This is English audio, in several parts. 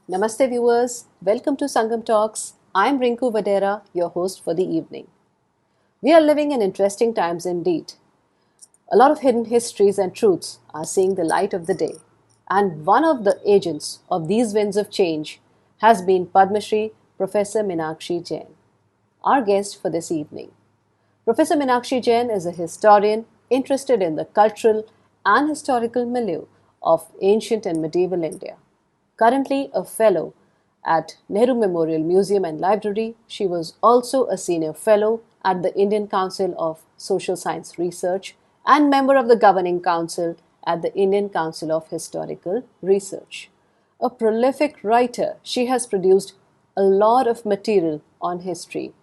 Namaste, viewers. Welcome to Sangam Talks. I'm Rinku Vadera, your host for the evening. We are living in interesting times indeed. A lot of hidden histories and truths are seeing the light of the day. And one of the agents of these winds of change has been Padma Shri Professor Meenakshi Jain, our guest for this evening. Professor Meenakshi Jain is a historian interested in the cultural and historical milieu of ancient and medieval India. Currently a fellow at Nehru Memorial Museum and Library, she was also a senior fellow at the Indian Council of Social Science Research and member of the governing council at the Indian Council of Historical Research. A prolific writer, she has produced a lot of material on history.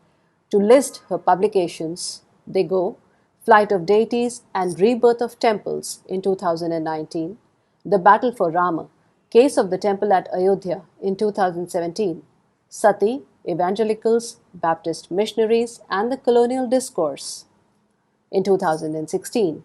To list her publications, they go Flight of Deities and Rebirth of Temples in 2019, The Battle for Rama, Case of the Temple at Ayodhya in 2017, Sati, Evangelicals, Baptist Missionaries, and the Colonial Discourse in 2016,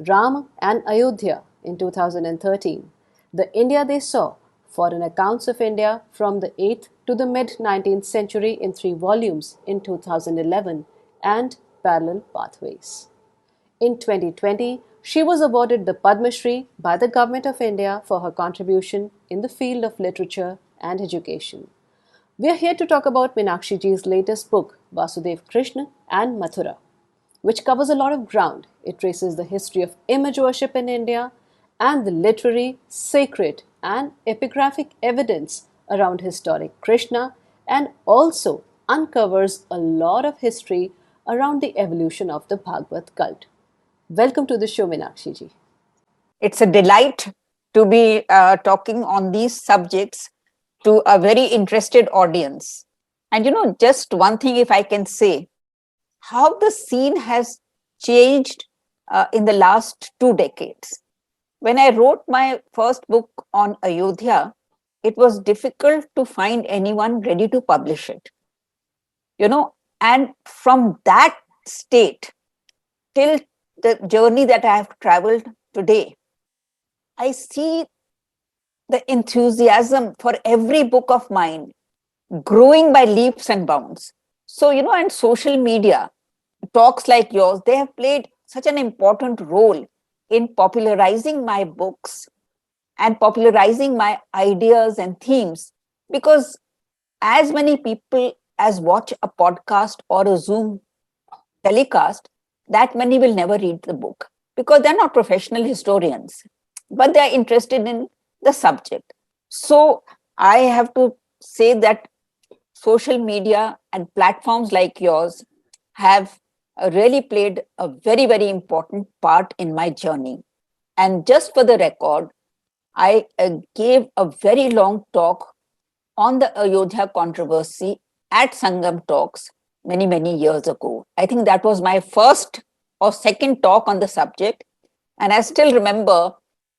Ram and Ayodhya in 2013, The India They Saw, Foreign Accounts of India from the 8th to the mid 19th century in 3 volumes in 2011, and Parallel Pathways. In 2020, she was awarded the Padma Shri by the Government of India for her contribution in the field of literature and education. We are here to talk about Meenakshi ji's latest book, Vasudev Krishna and Mathura, which covers a lot of ground. It traces the history of image worship in India and the literary, sacred, and epigraphic evidence around historic Krishna, and also uncovers a lot of history around the evolution of the Bhagavad cult. Welcome to the show, Meenakshi ji. It's a delight to be talking on these subjects to a very interested audience. And just one thing, if I can say, how the scene has changed in the last 2 decades. When I wrote my first book on Ayodhya, it was difficult to find anyone ready to publish it. And from that state till the journey that I have traveled today, I see the enthusiasm for every book of mine growing by leaps and bounds. So, and social media, talks like yours, they have played such an important role in popularizing my books and popularizing my ideas and themes, because as many people as watch a podcast or a Zoom telecast, that many will never read the book because they're not professional historians, but they're interested in the subject. So I have to say that social media and platforms like yours have really played a very, very important part in my journey. And just for the record, I gave a very long talk on the Ayodhya controversy at Sangam Talks many, many years ago. I think that was my first or second talk on the subject. And I still remember,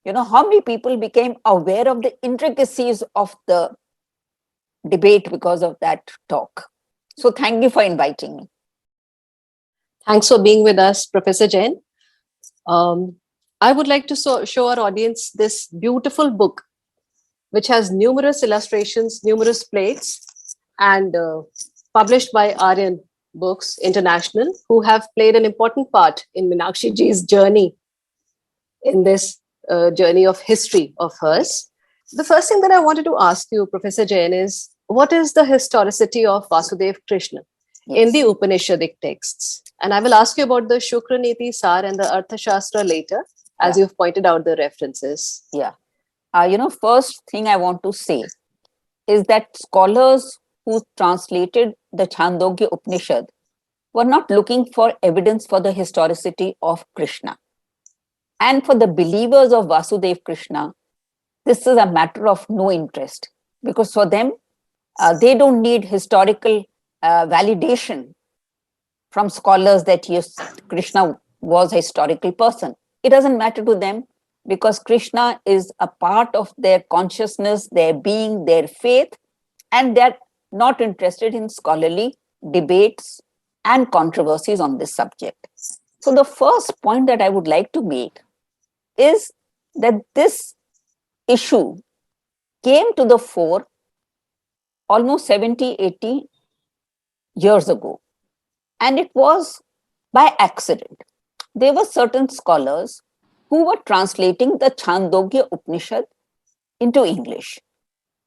how many people became aware of the intricacies of the debate because of that talk. So thank you for inviting me. Thanks for being with us, Professor Jain. Um, I would like to show our audience this beautiful book, which has numerous illustrations, numerous plates, and published by Aryan Books International, who have played an important part in Meenakshi ji's journey in this journey of history of hers. The first thing that I wanted to ask you, Professor Jain, is what is the historicity of Vasudev Krishna in the Upanishadic texts? And I will ask you about the Shukraniti Sar and the Arthashastra later, as you've pointed out the references. Yeah. First thing I want to say is that scholars who translated the Chandogya Upanishad were not looking for evidence for the historicity of Krishna. And for the believers of Vasudev Krishna, this is a matter of no interest, because for them, they don't need historical validation from scholars that yes, Krishna was a historical person. It doesn't matter to them because Krishna is a part of their consciousness, their being, their faith, and they're not interested in scholarly debates and controversies on this subject. So the first point that I would like to make is that this issue came to the fore almost 70, 80 years ago. And it was by accident. There were certain scholars who were translating the Chandogya Upanishad into English.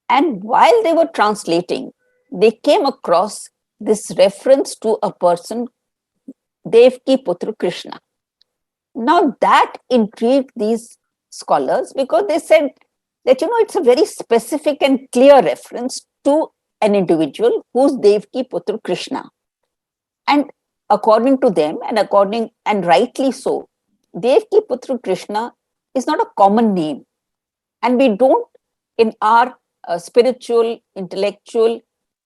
And while they were translating, they came across this reference to a person, Devki Putra Krishna. Now that intrigued these scholars because they said that, it's a very specific and clear reference to an individual who's Devki Putra Krishna. And according to them, and rightly so, Devki Putra Krishna is not a common name. And we don't, in our spiritual, intellectual,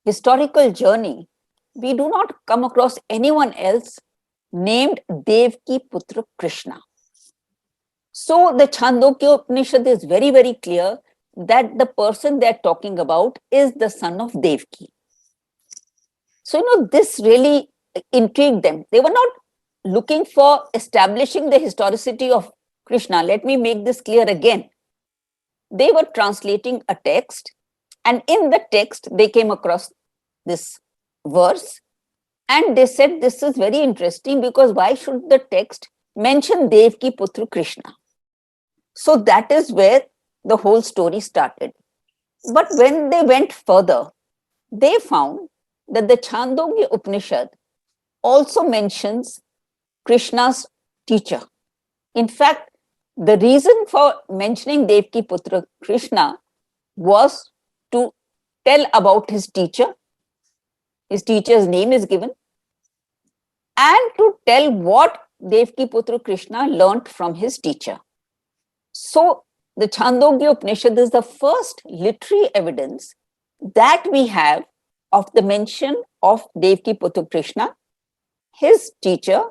historical journey, we do not come across anyone else named Devki Putra Krishna. So the Chandogya Upanishad is very, very clear that the person they're talking about is the son of Devki. So, this really intrigued them. They were not looking for establishing the historicity of Krishna. Let me make this clear again. They were translating a text, and in the text, they came across this verse, and they said, this is very interesting because why should the text mention Devki Putra Krishna? So that is where the whole story started. But when they went further, they found that the Chandogya Upanishad also mentions Krishna's teacher. In fact, the reason for mentioning Devki Putra Krishna was to tell about his teacher. His teacher's name is given, and to tell what Devki Putra Krishna learnt from his teacher. So the Chandogya Upanishad is the first literary evidence that we have of the mention of Devki Putra Krishna, his teacher,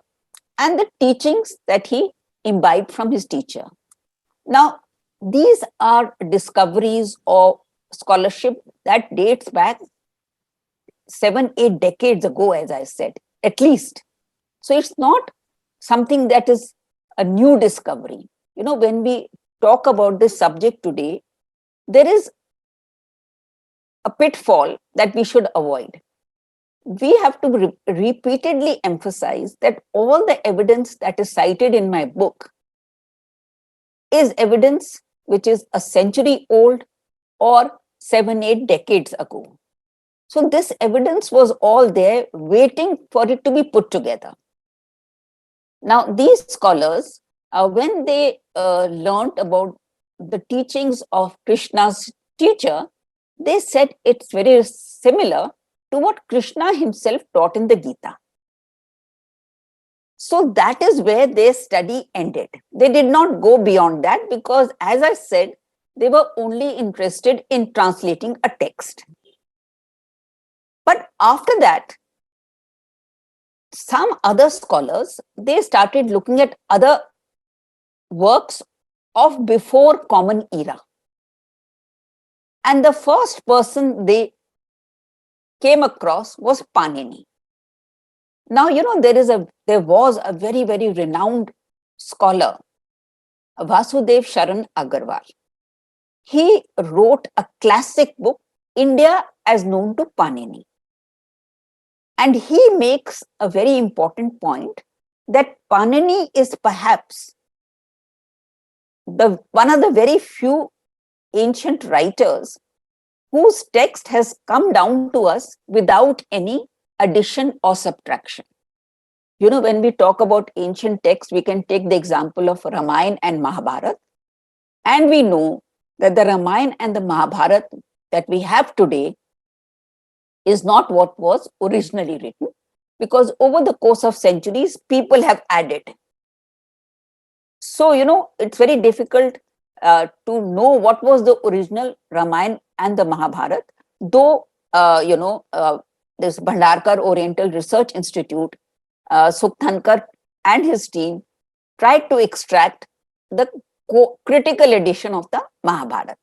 and the teachings that he imbibed from his teacher. Now, these are discoveries or scholarship that dates back 7-8 decades ago, as I said, at least. So it's not something that is a new discovery. When we talk about this subject today, there is a pitfall that we should avoid. We have to repeatedly emphasize that all the evidence that is cited in my book is evidence which is a century old or 7-8 decades ago. So this evidence was all there waiting for it to be put together. Now, these scholars, when they learned about the teachings of Krishna's teacher, they said it's very similar to what Krishna himself taught in the Gita. So that is where their study ended. They did not go beyond that because, as I said, they were only interested in translating a text. But after that, some other scholars, they started looking at other works of before Common Era. And the first person they came across was Panini. Now, there was a very, very renowned scholar, Vasudev Sharan Agarwal. He wrote a classic book, India as Known to Panini. And he makes a very important point that Panini is perhaps one of the very few ancient writers whose text has come down to us without any addition or subtraction. When we talk about ancient texts, we can take the example of Ramayana and Mahabharata. And we know that the Ramayana and the Mahabharata that we have today is not what was originally written, because over the course of centuries, people have added. So, it's very difficult to know what was the original Ramayana and the Mahabharata, though, this Bhandarkar Oriental Research Institute, Sukthankar and his team tried to extract the critical edition of the Mahabharata.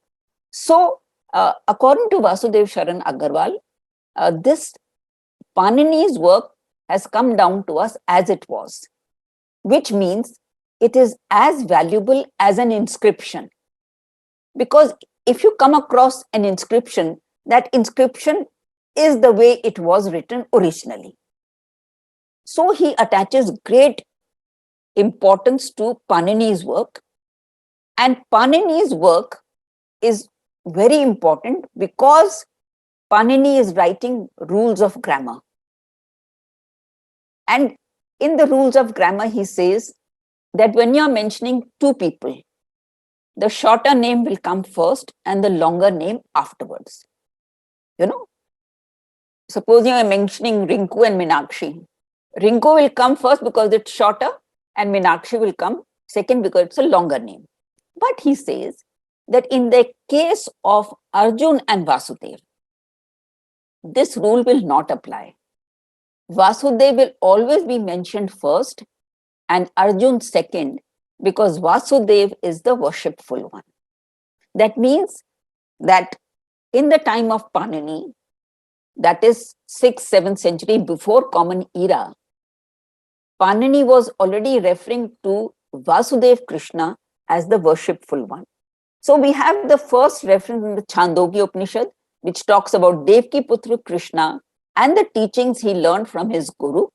So, according to Vasudev Sharan Agarwal, this Panini's work has come down to us as it was, which means it is as valuable as an inscription. Because if you come across an inscription, that inscription is the way it was written originally. So he attaches great importance to Panini's work, and Panini's work is very important because Panini is writing rules of grammar. And in the rules of grammar, he says that when you're mentioning two people, the shorter name will come first and the longer name afterwards. You know, suppose you are mentioning Rinku and Meenakshi. Rinku will come first because it's shorter, and Meenakshi will come second because it's a longer name. But he says that in the case of Arjun and Vasudev, this rule will not apply. Vasudev will always be mentioned first and Arjun second because Vasudev is the worshipful one. That means that in the time of Panini, that is 6th, 7th century before Common Era, Panini was already referring to Vasudev Krishna as the worshipful one. So we have the first reference in the Chandogya Upanishad, which talks about Devki Putra Krishna and the teachings he learned from his guru,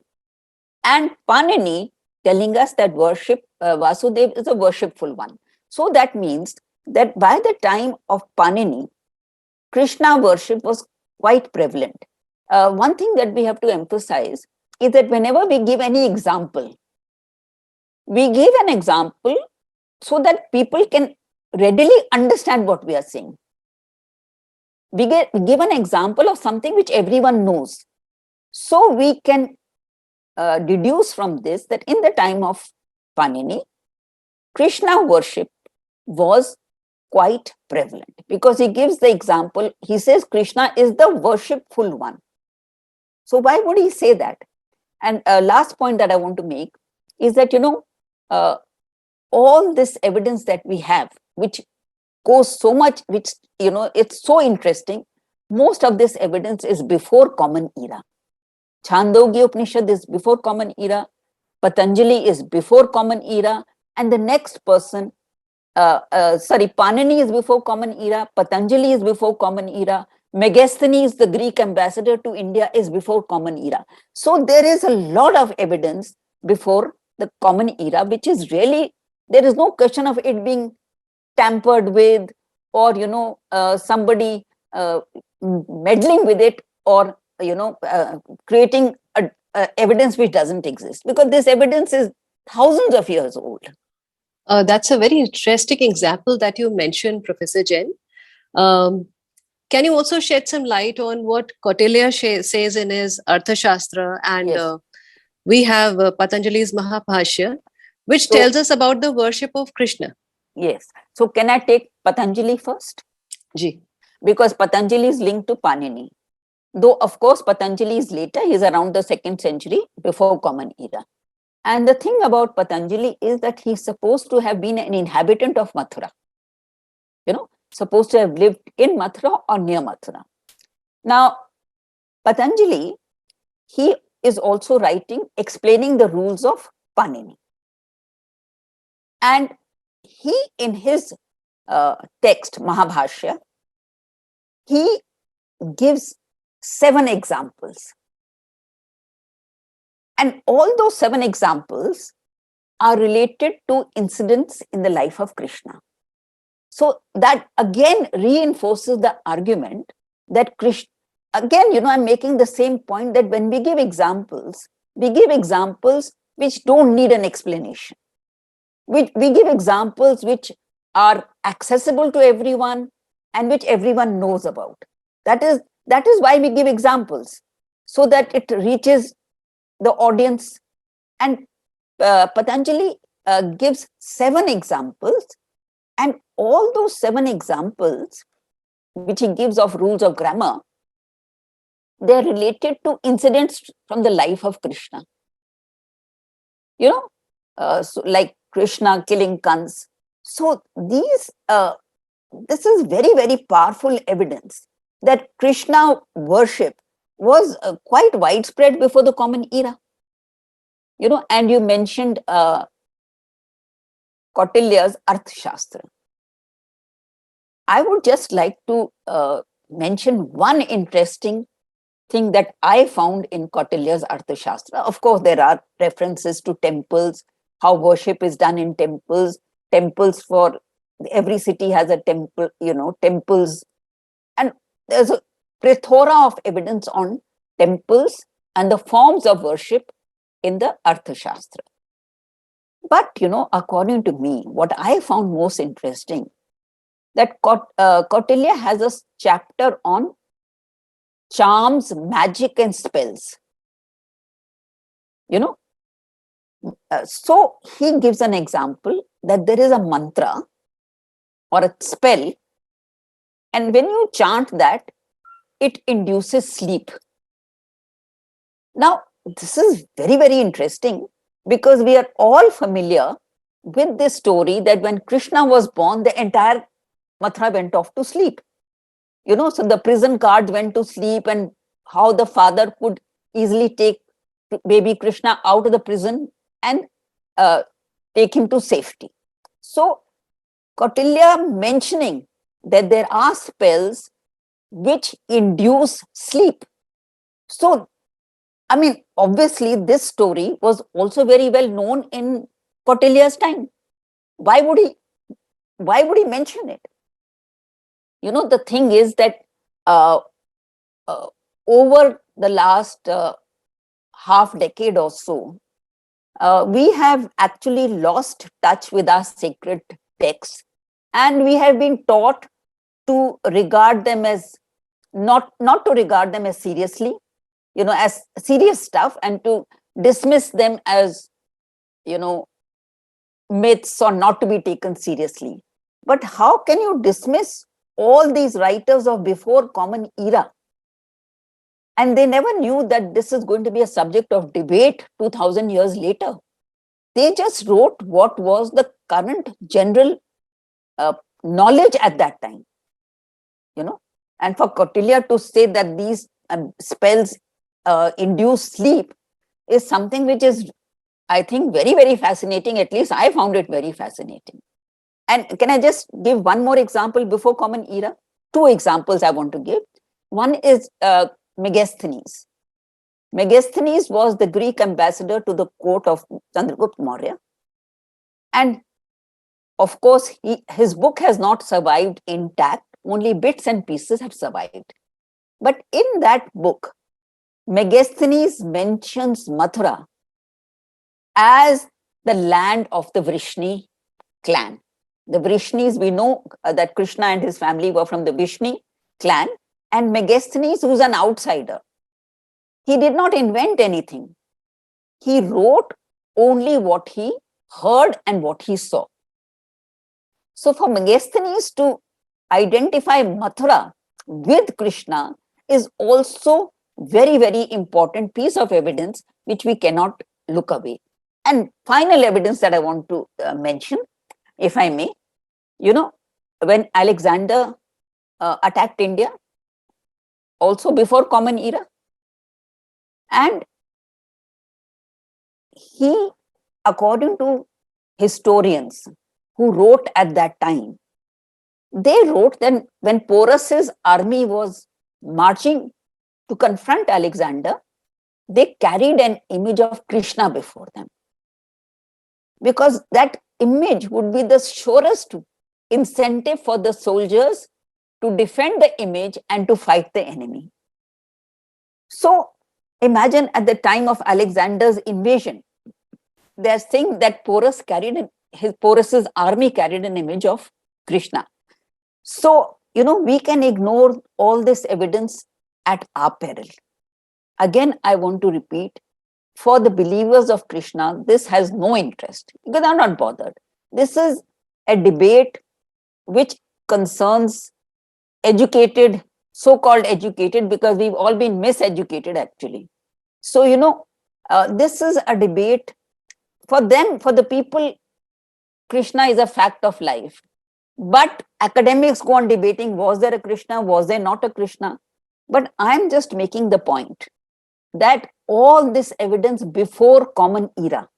and Panini telling us that Vasudev is a worshipful one. So that means that by the time of Panini, Krishna worship was quite prevalent. One thing that we have to emphasize is that whenever we give any example, we give an example so that people can readily understand what we are saying. We give an example of something which everyone knows. So we can deduce from this that in the time of Panini, Krishna worship was quite prevalent because he gives the example, he says Krishna is the worshipful one. So why would he say that? And last point that I want to make is that, all this evidence that we have, which goes so much, which, it's so interesting, most of this evidence is before Common Era. Chandogya Upanishad is before Common Era, Patanjali is before Common Era, and the next person, Panini is before Common Era, Patanjali is before Common Era, Megasthenes, the Greek ambassador to India, is before Common Era. So there is a lot of evidence before the Common Era, which is really, there is no question of it being tampered with or, somebody meddling with it or, creating evidence which doesn't exist, because this evidence is thousands of years old. That's a very interesting example that you mentioned, Professor Jain. Can you also shed some light on what Kautilya says in his Arthashastra? And Yes. We have Patanjali's Mahabhashya, which tells us about the worship of Krishna. Yes. So can I take Patanjali first? Ji. Because Patanjali is linked to Panini. Though, of course, Patanjali is later, he's around the 2nd century before Common Era. And the thing about Patanjali is that he's supposed to have been an inhabitant of Mathura. Supposed to have lived in Mathura or near Mathura. Now, Patanjali, he is also writing, explaining the rules of Panini. And he, in his text, Mahabhashya, he gives 7 examples. And all those 7 examples are related to incidents in the life of Krishna. So that again reinforces the argument that Krishna, again, I'm making the same point that when we give examples which don't need an explanation. We give examples which are accessible to everyone and which everyone knows about. That is why we give examples, so that it reaches the audience. And Patanjali gives 7 examples, and all those 7 examples which he gives of rules of grammar, they're related to incidents from the life of Krishna. So like Krishna killing Kans. So this is very, very powerful evidence that Krishna worship was quite widespread before the Common Era. And you mentioned Kautilya's Arthashastra. I would just like to mention one interesting thing that I found in Kautilya's Arthashastra. Of course, there are references to temples, how worship is done in temples. Temples for every city has a temple, temples. And there's a plethora of evidence on temples and the forms of worship in the Arthashastra. But, according to me, what I found most interesting, that Kautilya has a chapter on charms, magic, and spells. So he gives an example that there is a mantra or a spell, and when you chant that, it induces sleep. Now, this is very, very interesting because we are all familiar with this story that when Krishna was born, the entire Mathura went off to sleep. So the prison guards went to sleep, and how the father could easily take baby Krishna out of the prison and take him to safety. So Kautilya mentioning that there are spells which induce sleep. So, I mean, obviously this story was also very well known in Kautilya's time. Why would he mention it? The thing is that over the last half decade or so, we have actually lost touch with our sacred texts, and we have been taught to regard them as not to regard them as seriously, as serious stuff, and to dismiss them as, myths or not to be taken seriously. But how can you dismiss all these writers of before Common Era? And they never knew that this is going to be a subject of debate 2000 years later. They just wrote what was the current general knowledge at that time, And for Kautilya to say that these spells induce sleep is something which is, I think, very, very fascinating. At least I found it very fascinating. And can I just give one more example before Common Era? Two examples I want to give. One is Megasthenes. Megasthenes was the Greek ambassador to the court of Chandragupta Maurya. And of course, his book has not survived intact. Only bits and pieces have survived. But in that book, Megasthenes mentions Mathura as the land of the Vrishni clan. The Vrishnis, we know that Krishna and his family were from the Vrishni clan, and Megasthenes, who's an outsider, he did not invent anything. He wrote only what he heard and what he saw. So for Megasthenes to identify Mathura with Krishna is also very, very important piece of evidence which we cannot look away. And final evidence that I want to mention, if I may, when Alexander attacked India, also before Common Era, and he, according to historians who wrote at that time, they wrote that when Porus's army was marching to confront Alexander, they carried an image of Krishna before them, because that image would be the surest incentive for the soldiers to defend the image and to fight the enemy. So imagine at the time of Alexander's invasion, they're saying that Porus's army carried an image of Krishna. So, we can ignore all this evidence at our peril. Again, I want to repeat, for the believers of Krishna, this has no interest because they're not bothered. This is a debate which concerns educated, so-called educated, because we've all been miseducated actually. So, this is a debate for them, for the people. Krishna is a fact of life. But academics go on debating, was there a Krishna, was there not a Krishna? But I'm just making the point that all this evidence before Common Era,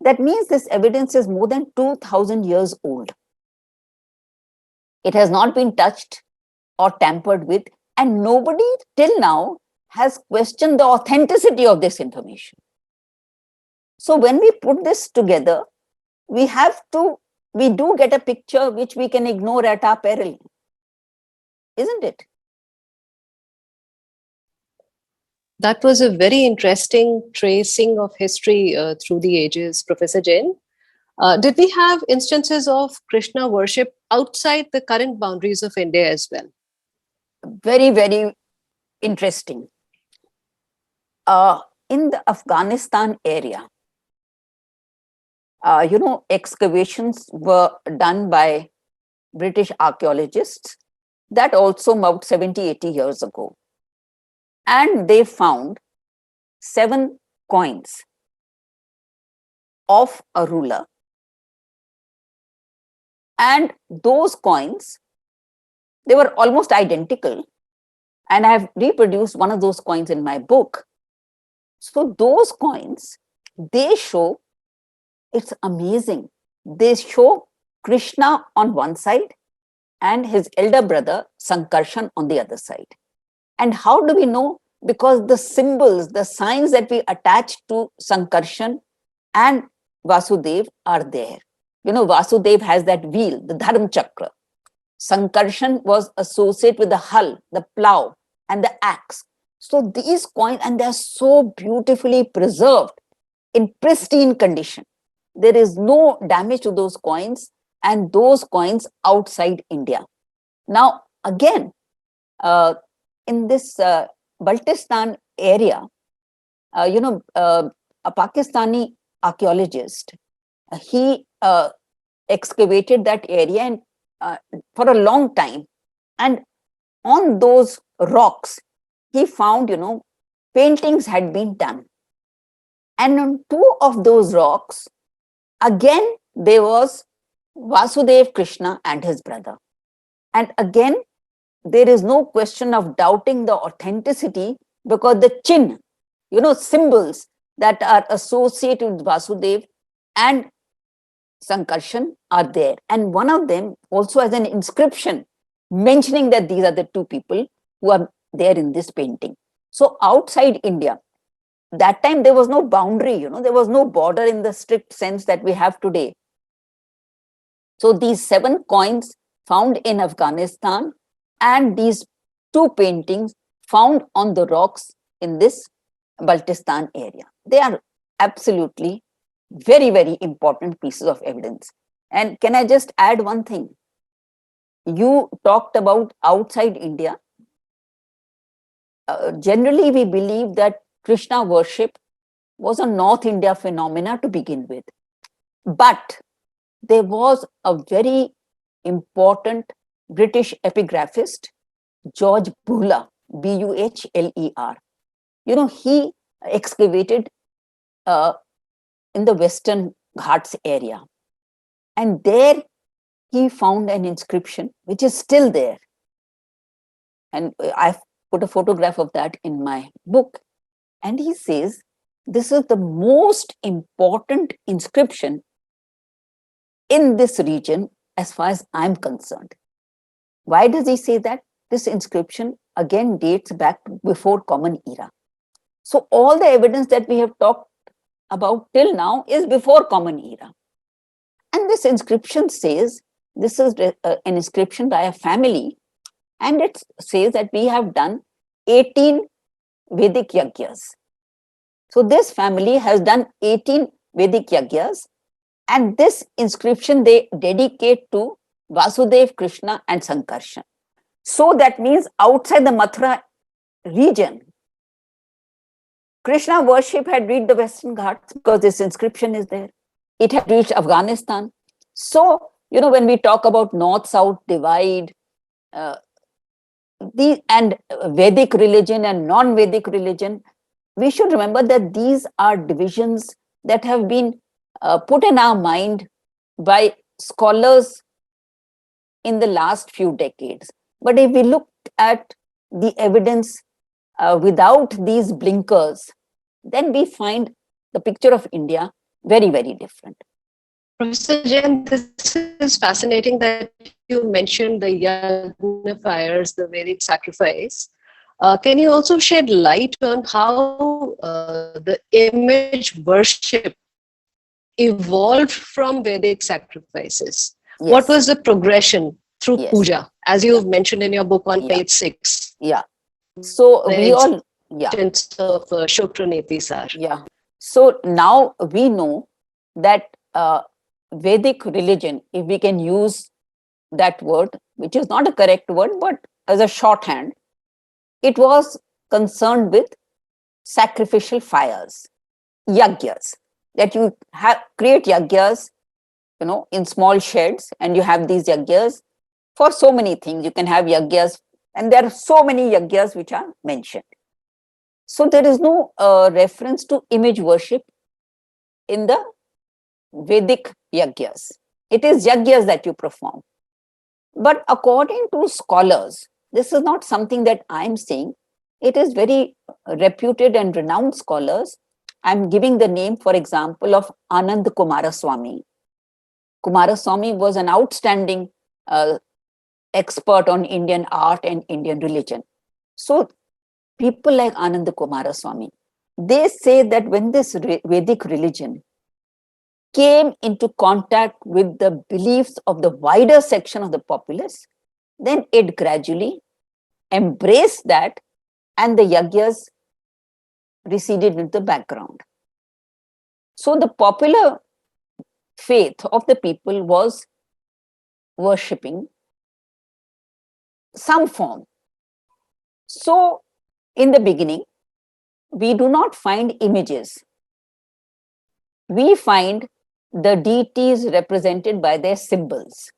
that means this evidence is more than 2000 years old. It has not been touched or tampered with, and nobody till now has questioned the authenticity of this information. So when we put this together, we do get a picture which we can ignore at our peril, isn't it? That was a very interesting tracing of history through the ages, Professor Jain. Did we have instances of Krishna worship outside the current boundaries of India as well? Very, very interesting. In the Afghanistan area, excavations were done by British archaeologists, that also about 70, 80 years ago. And they found 7 coins of a ruler. And those coins, they were almost identical. And I have reproduced one of those coins in my book. So those coins, they show, it's amazing. They show Krishna on one side and his elder brother Sankarshan on the other side. And how do we know? Because the symbols, the signs that we attach to Sankarshan and Vasudev are there. Vasudev has that wheel, the Dharma Chakra. Sankarshan was associated with the hull, the plow, and the axe. So these coins, and they're so beautifully preserved in pristine condition. There is no damage to those coins, and those coins outside India. Now, again, in this Baltistan area, a Pakistani archaeologist, he excavated that area and for a long time. And on those rocks, he found, paintings had been done. And on 2 of those rocks, again, there was Vasudev Krishna and his brother. And again, there is no question of doubting the authenticity, because the chin, symbols that are associated with Vasudev and Sankarshan are there. And one of them also has an inscription mentioning that these are the 2 people who are there in this painting. So outside India, that time there was no boundary, there was no border in the strict sense that we have today. So these 7 coins found in Afghanistan and these 2 paintings found on the rocks in this Baltistan area, they are absolutely very, very important pieces of evidence. And can I just add one thing? You talked about outside India. Generally, we believe that Krishna worship was a North India phenomena to begin with. But there was a very important British epigraphist, George Buhler, Buhler. He excavated in the Western Ghats area. And there he found an inscription which is still there. And I've put a photograph of that in my book. And he says, this is the most important inscription in this region as far as I'm concerned. Why does he say that? This inscription again dates back to before Common Era. So all the evidence that we have talked about till now is before Common Era. And this inscription says, this is an inscription by a family, and it says that we have done 18 Vedic Yagyas. So this family has done 18 Vedic Yagyas, and this inscription they dedicate to Vasudev, Krishna and Sankarshan. So that means outside the Mathura region, Krishna worship had reached the Western Ghats because this inscription is there. It had reached Afghanistan. So, when we talk about North-South divide, and Vedic religion and non-Vedic religion, we should remember that these are divisions that have been put in our mind by scholars in the last few decades. But if we look at the evidence without these blinkers, then we find the picture of India very, very different. Professor Jain, this is fascinating that you mentioned the yagna fires, the Vedic sacrifice. Can you also shed light on how the image worship evolved from Vedic sacrifices? What was the Yes, progression through yes, puja, as yeah, you've mentioned in your book on yeah, page 6, yeah. the So we all, yeah, existence of Shukraneti Sar? yeah. So now we know that Vedic religion, if we can use that word, which is not a correct word, but as a shorthand, it was concerned with sacrificial fires, yagyas, that you have create yagyas, in small sheds, and you have these yagyas for so many things. You can have yagyas, and there are so many yagyas which are mentioned. So there is no reference to image worship in the Vedic yagyas. It is yagyas that you perform. But according to scholars, this is not something that I'm saying. It is very reputed and renowned scholars. I'm giving the name, for example, of Anand Kumaraswamy. Kumaraswamy was an outstanding uh, expert on Indian art and Indian religion. So people like Anand Kumaraswamy, they say that when this Vedic religion came into contact with the beliefs of the wider section of the populace, then it gradually embraced that, and the yagyas receded into the background. So the popular faith of the people was worshipping some form. So in the beginning, we do not find images. We find the deities represented by their symbols.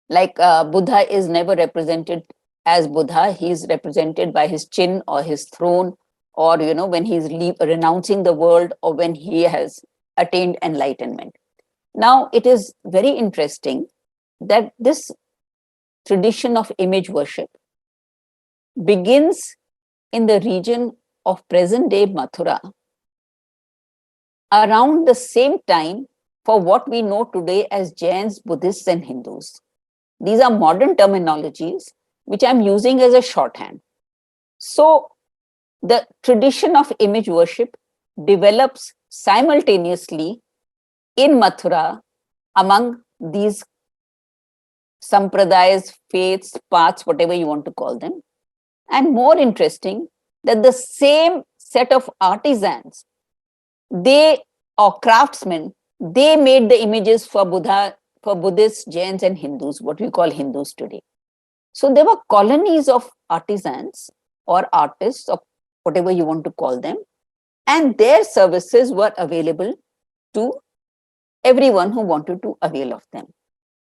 Like Buddha is never represented as Buddha. He is represented by his chin or his throne, or when he's renouncing the world, or when he has attained enlightenment. Now it is very interesting that this tradition of image worship begins in the region of present day Mathura around the same time for what we know today as Jains, Buddhists, and Hindus. These are modern terminologies which I'm using as a shorthand. So the tradition of image worship develops simultaneously in Mathura among these sampradayas, faiths, paths, whatever you want to call them. And more interesting, that the same set of artisans, they or craftsmen, they made the images for Buddha, for Buddhists, Jains, and Hindus, what we call Hindus today. So there were colonies of artisans or artists, or whatever you want to call them, and their services were available to everyone who wanted to avail of them.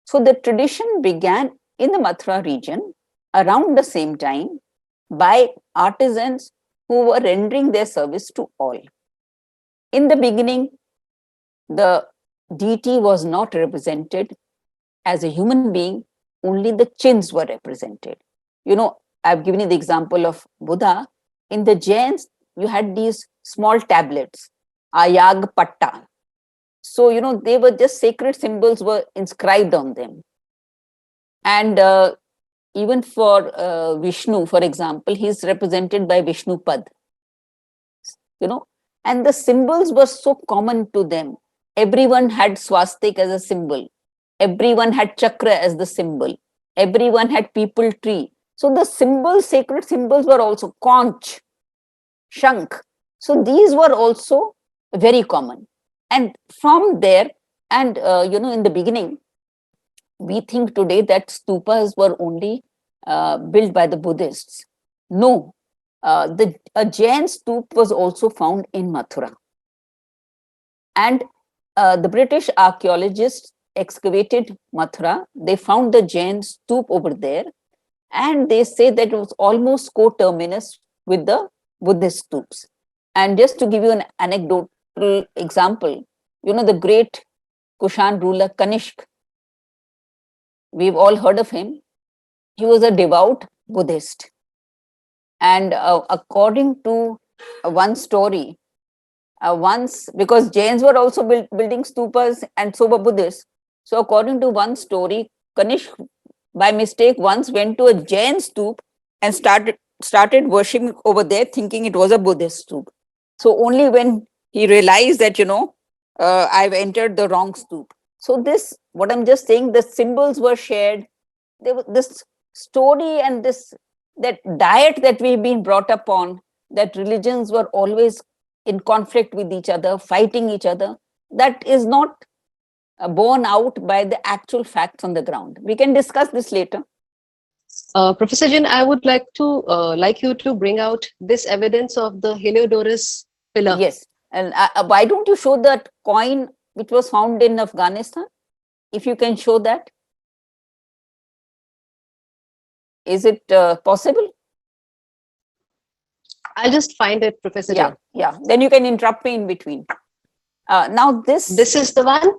So the tradition began in the Mathura region around the same time by artisans who were rendering their service to all. In the beginning, the deity was not represented as a human being, only the chins were represented. I've given you the example of Buddha. In the Jains, you had these small tablets, Ayag Patta. So, they were just sacred symbols were inscribed on them. And even for Vishnu, for example, he's represented by Vishnu Pad, and the symbols were so common to them. Everyone had swastik as a symbol. Everyone had chakra as the symbol. Everyone had people tree. So the symbols, sacred symbols were also conch, shank. So these were also very common. And from there, and in the beginning, we think today that stupas were only built by the Buddhists. No, a Jain stup was also found in Mathura. And the British archaeologists excavated Mathura. They found the Jain stup over there, and they say that it was almost coterminous with the Buddhist stups. And just to give you an anecdotal example, the great Kushan ruler Kanishk, we've all heard of him. He was a devout Buddhist. And according to one story, once, because Jains were also building stupas and so were Buddhists. So according to one story, Kanishk by mistake once went to a Jain stup and started worshiping over there, thinking it was a Buddhist stupa. So only when he realized that, I've entered the wrong stupa. So this, what I'm just saying, the symbols were shared. There was this story and that diet that we've been brought up on, that religions were always in conflict with each other, fighting each other, that is not borne out by the actual facts on the ground. We can discuss this later. Professor Jin, I would like you to bring out this evidence of the Heliodorus pillar. Yes, and why don't you show that coin which was found in Afghanistan? If you can show that. Is it possible? I'll just find it, Professor Jin. Yeah. Then you can interrupt me in between. Now this is the one?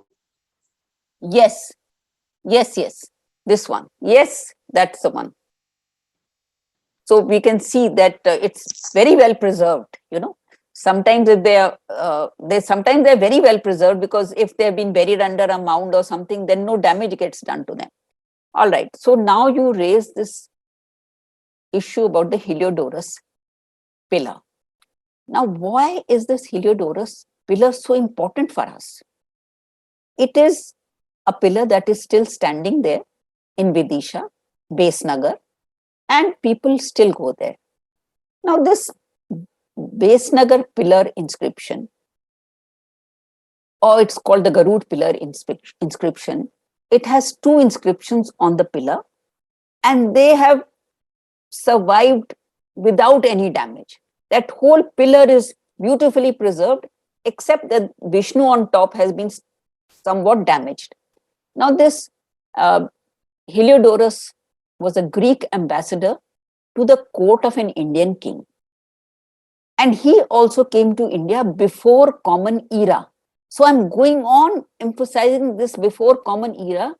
Yes. This one. Yes, that's the one. So we can see that it's very well preserved. Sometimes if sometimes they're very well preserved, because if they've been buried under a mound or something, then no damage gets done to them. All right. So now you raise this issue about the Heliodorus pillar. Now, why is this Heliodorus pillar so important for us? It is a pillar that is still standing there in Vidisha, Besnagar, and people still go there. Now, this Besnagar pillar inscription, or it's called the Garud pillar inscription, it has two inscriptions on the pillar, and they have survived without any damage. That whole pillar is beautifully preserved, except that Vishnu on top has been somewhat damaged. Now, this Heliodorus was a Greek ambassador to the court of an Indian king. And he also came to India before Common Era. So I'm going on emphasizing this before Common Era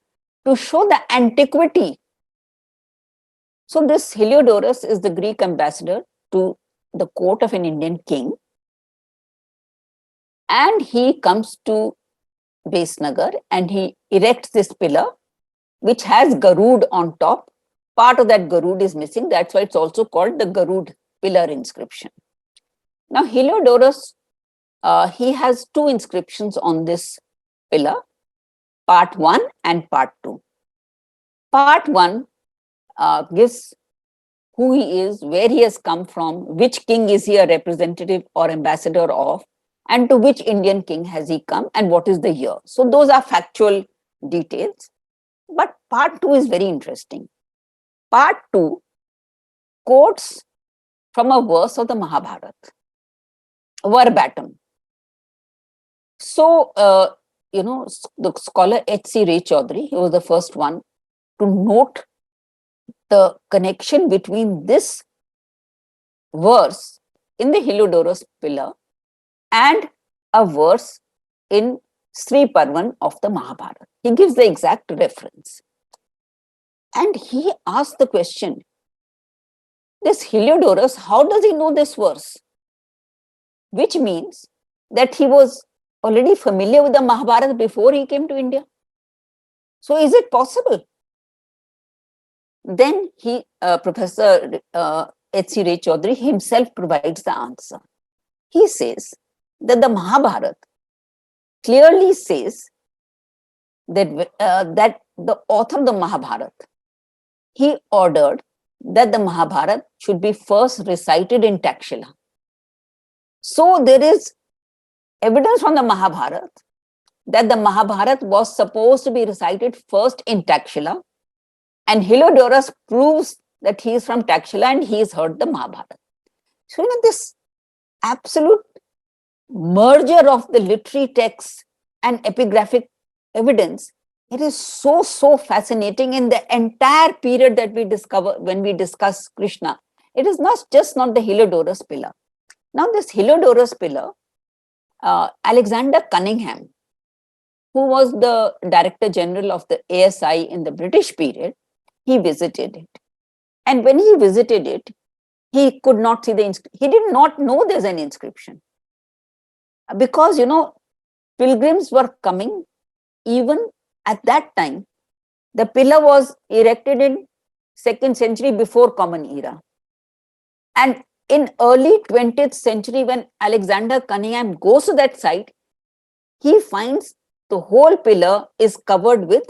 to show the antiquity. So this Heliodorus is the Greek ambassador to the court of an Indian king. And he comes to Besnagar and he erects this pillar, which has Garud on top. Part of that Garud is missing. That's why it's also called the Garud pillar inscription. Now, Heliodorus, he has two inscriptions on this pillar, part 1 and part 2. Part 1 gives who he is, where he has come from, which king is he a representative or ambassador of, and to which Indian king has he come, and what is the year. So those are factual details. But part 2 is very interesting. Part 2 quotes from a verse of the Mahabharata, verbatim. So, the scholar H.C. Ray Chaudhary, he was the first one to note the connection between this verse in the Heliodorus pillar and a verse in Sri Parvan of the Mahabharata. He gives the exact reference. And he asked the question, this Heliodorus, how does he know this verse? Which means that he was already familiar with the Mahabharata before he came to India. So is it possible? Then Professor H.C. Ray Chaudhary himself provides the answer. He says that the Mahabharata clearly says that, that the author of the Mahabharata, he ordered that the Mahabharata should be first recited in Takshila. So there is evidence from the Mahabharata that the Mahabharata was supposed to be recited first in Takshila, and Heliodorus proves that he is from Takshila and he has heard the Mahabharata. So, this absolute merger of the literary texts and epigraphic evidence, it is so fascinating in the entire period that we discover when we discuss Krishna. It is not the Heliodorus pillar. Now, this Heliodorus pillar, Alexander Cunningham, who was the Director General of the ASI in the British period, he visited it. And when he visited it, he could not see the inscription. He did not know there's an inscription. Because, pilgrims were coming. Even at that time, the pillar was erected in 2nd century before Common Era. And in early 20th century, when Alexander Cunningham goes to that site, he finds the whole pillar is covered with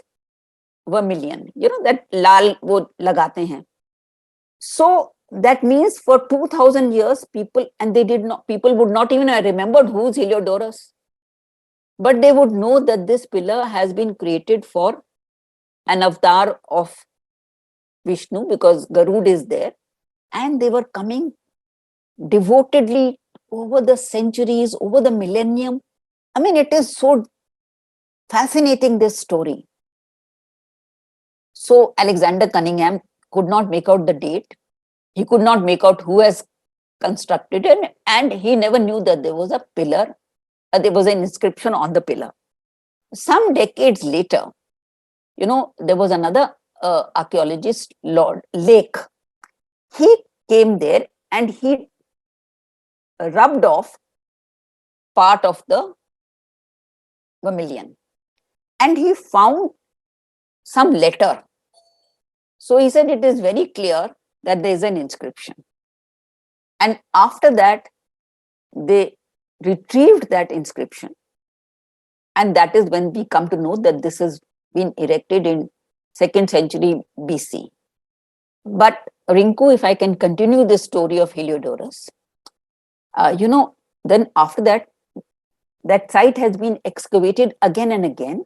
vermilion, that lal wo lagate hain. So that means for 2000 years, people would not even have remembered who's Heliodorus. But they would know that this pillar has been created for an avatar of Vishnu, because Garud is there. And they were coming devotedly over the centuries, over the millennium. I mean, it is so fascinating, this story. So Alexander Cunningham could not make out the date. He could not make out who has constructed it, and he never knew that there was a pillar, there was an inscription on the pillar. Some decades later, there was another archaeologist, Lord Lake. He came there and he rubbed off part of the vermilion, and he found some letter. So he said it is very clear that there is an inscription. And after that, they retrieved that inscription. And that is when we come to know that this has been erected in 2nd century BC. But Rinku, if I can continue the story of Heliodorus, then after that, that site has been excavated again and again.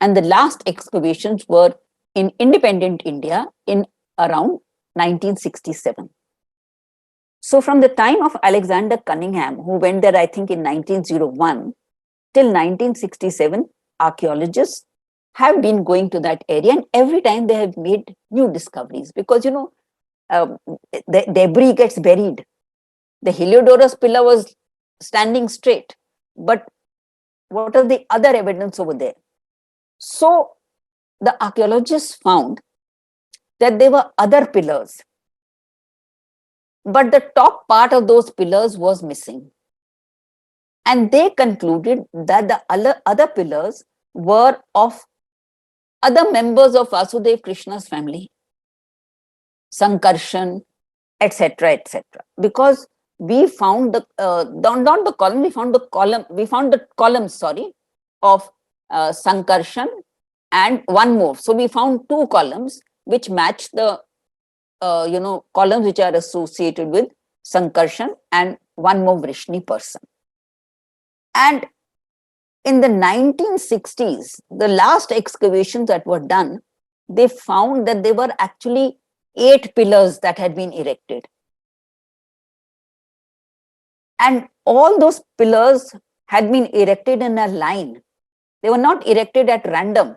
And the last excavations were in independent India in around 1967. So from the time of Alexander Cunningham, who went there, I think in 1901, till 1967, archaeologists have been going to that area, and every time they have made new discoveries, because, the debris gets buried. The Heliodorus pillar was standing straight, but what are the other evidence over there? So the archaeologists found that there were other pillars, but the top part of those pillars was missing. And they concluded that the other pillars were of other members of Vasudev Krishna's family, Sankarshan, etc., etc. Because we found not the column, we found the columns, of Sankarshan and one more. So we found 2 columns which match the, columns which are associated with Sankarshan and one more Vrishni person. And in the 1960s, the last excavations that were done, they found that there were actually 8 pillars that had been erected. And all those pillars had been erected in a line. They were not erected at random.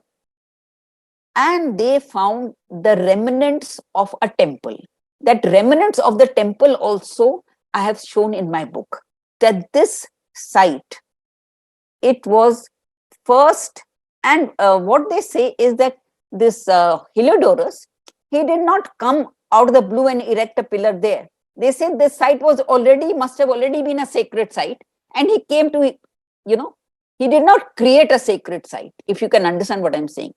And they found the remnants of a temple. That remnants of the temple also I have shown in my book. That this site, it was first, and what they say is that this Heliodorus, he did not come out of the blue and erect a pillar there. They said this site must have already been a sacred site, and he came to, he did not create a sacred site, if you can understand what I'm saying.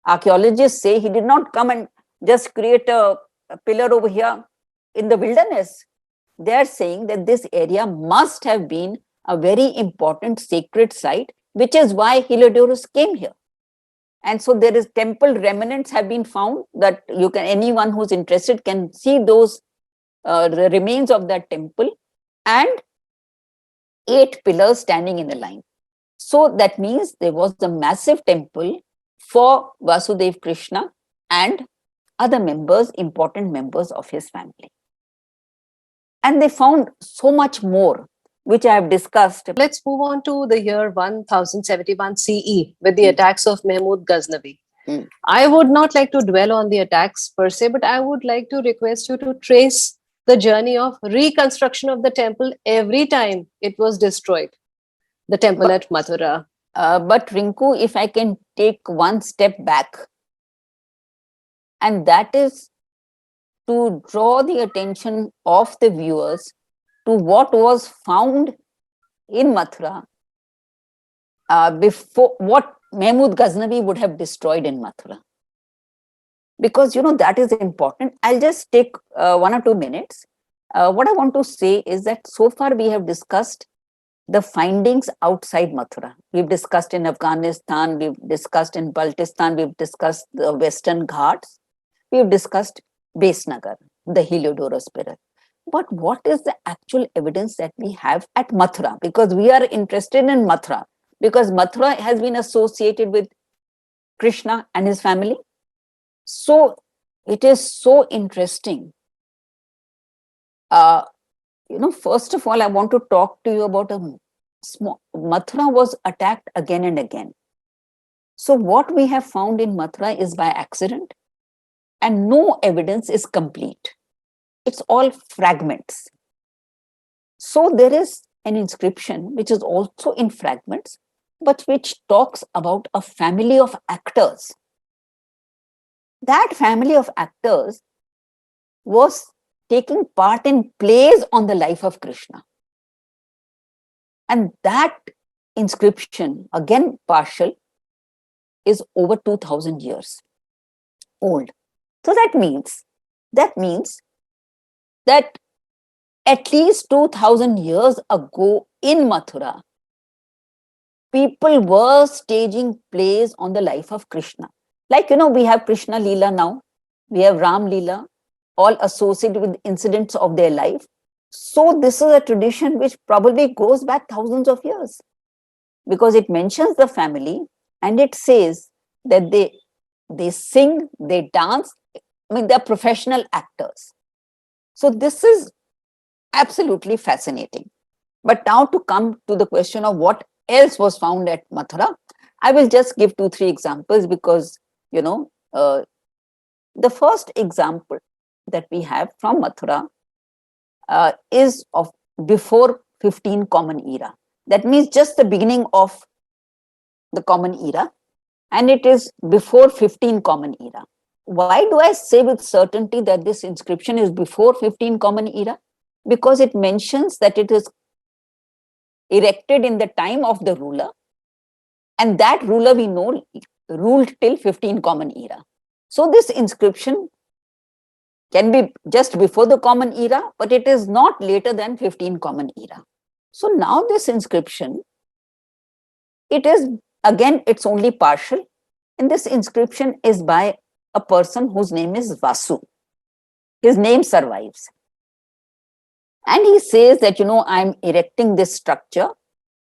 Archaeologists say he did not come and just create a pillar over here in the wilderness. They are saying that this area must have been a very important sacred site, which is why Heliodorus came here. And so there is temple remnants have been found that anyone who's interested can see those the remains of that temple, and 8 pillars standing in a line. So that means there was a massive temple for Vasudev Krishna and other members, important members of his family. And they found so much more, which I have discussed. Let's move on to the year 1071 CE with the attacks of Mahmud Ghaznavi. I would not like to dwell on the attacks per se, but I would like to request you to trace the journey of reconstruction of the temple every time it was destroyed, the temple at Mathura. But Rinku, if I can take one step back, and that is to draw the attention of the viewers to what was found in Mathura before what Mahmud Ghaznavi would have destroyed in Mathura. Because, that is important. I'll just take 1 or 2 minutes What I want to say is that so far we have discussed the findings outside Mathura. We've discussed in Afghanistan, we've discussed in Baltistan, we've discussed the Western Ghats, we've discussed Besnagar, the Heliodorus pillar. But what is the actual evidence that we have at Mathura? Because we are interested in Mathura, because Mathura has been associated with Krishna and his family. So it is so interesting. First of all, I want to talk to you about a small. Mathura was attacked again and again. So what we have found in Mathura is by accident, and no evidence is complete. It's all fragments. So there is an inscription which is also in fragments, but which talks about a family of actors. That family of actors was taking part in plays on the life of Krishna. And that inscription, again partial, is over 2000 years old. So that means that at least 2000 years ago in Mathura, people were staging plays on the life of Krishna. Like, we have Krishna Leela now, we have Ram Leela, all associated with incidents of their life. So this is a tradition which probably goes back thousands of years, because it mentions the family and it says that they sing, they dance. I mean, they're professional actors. So this is absolutely fascinating. But now to come to the question of what else was found at Mathura, I will just give 2-3 examples, because, the first example that we have from Mathura is of before 15 Common Era. That means just the beginning of the Common Era, and it is before 15 Common Era. Why do I say with certainty that this inscription is before 15 Common Era? Because it mentions that it is erected in the time of the ruler, and that ruler we know ruled till 15 Common Era. So this inscription can be just before the Common Era, but it is not later than 15 Common Era. So now this inscription, it is, again, it's only partial, and this inscription is by a person whose name is Vasu. His name survives. And he says that, I'm erecting this structure,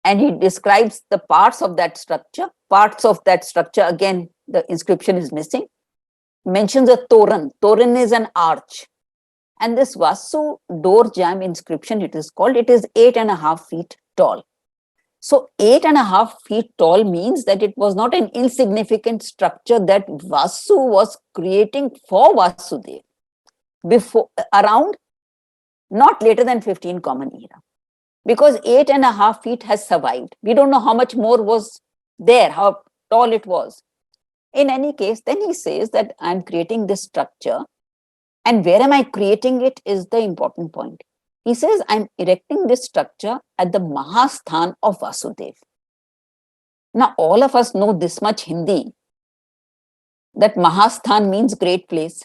and he describes the parts of that structure. Parts of that structure, again, the inscription is missing. Mentions a toran. Toran is an arch. And this Vasu door jam inscription, it is called, it is 8.5 feet tall. So 8.5 feet tall means that it was not an insignificant structure that Vasu was creating for Vasudev before, around, not later than 15 Common Era. Because 8.5 feet has survived. We don't know how much more was there, how tall it was. In any case, then he says that I'm creating this structure, and where am I creating it is the important point. He says, I'm erecting this structure at the Mahasthan of Vasudev. Now, all of us know this much Hindi, that Mahasthan means great place.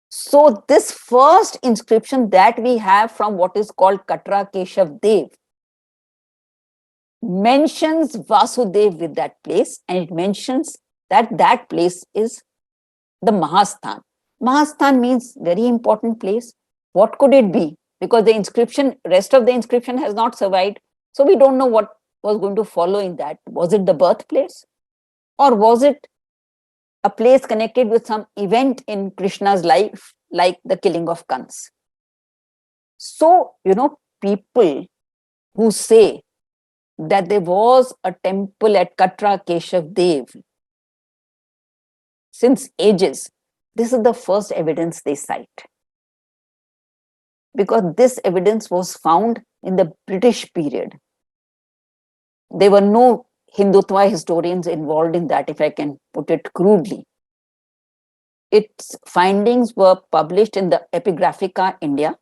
So this first inscription that we have from what is called Katra Keshav Dev mentions Vasudev with that place, and it mentions that that place is the Mahasthan. Mahasthan means very important place. What could it be? Because the inscription, rest of the inscription has not survived. So we don't know what was going to follow in that. Was it the birthplace? Or was it a place connected with some event in Krishna's life, like the killing of Kans? So, people who say that there was a temple at Katra Keshav Dev since ages, this is the first evidence they cite. Because this evidence was found in the British period. There were no Hindutva historians involved in that, if I can put it crudely. Its findings were published in the Epigraphica India.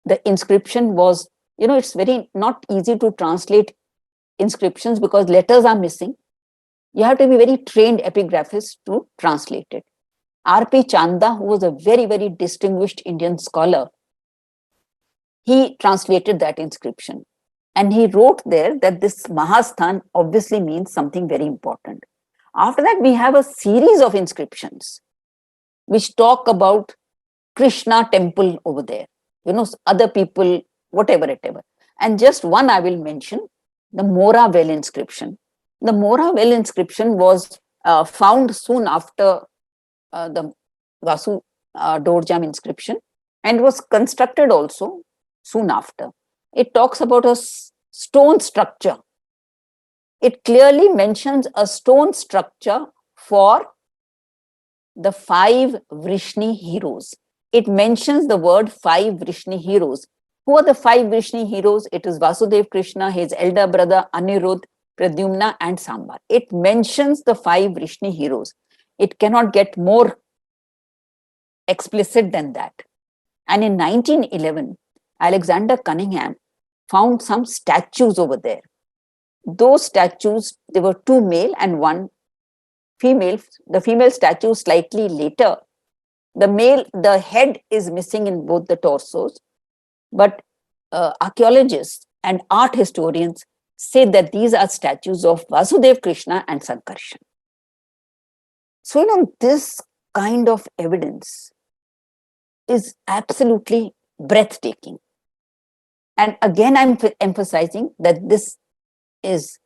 The inscription was, it's very not easy to translate inscriptions because letters are missing. You have to be very trained epigraphist to translate it. R.P. Chanda, who was a very, very distinguished Indian scholar, he translated that inscription. And he wrote there that this Mahasthan obviously means something very important. After that, we have a series of inscriptions which talk about Krishna temple over there, other people, whatever. And just one I will mention, the Mora well inscription. The Mora well inscription was found soon after the Vasu Dorjam inscription, and was constructed also soon after. It talks about a stone structure. It clearly mentions a stone structure for the 5 Vrishni heroes. It mentions the word 5 Vrishni heroes. Who are the 5 Vrishni heroes? It is Vasudev Krishna, his elder brother Anirudh, Pradyumna, and Sambar. It mentions the 5 Vrishni heroes. It cannot get more explicit than that. And in 1911, Alexander Cunningham found some statues over there. Those statues, there were 2 male and 1 female. The female statue slightly later. The head is missing in both the torsos, but archaeologists and art historians say that these are statues of Vasudev Krishna and Sankarshan. So, this kind of evidence is absolutely breathtaking. And again, I'm emphasizing that this is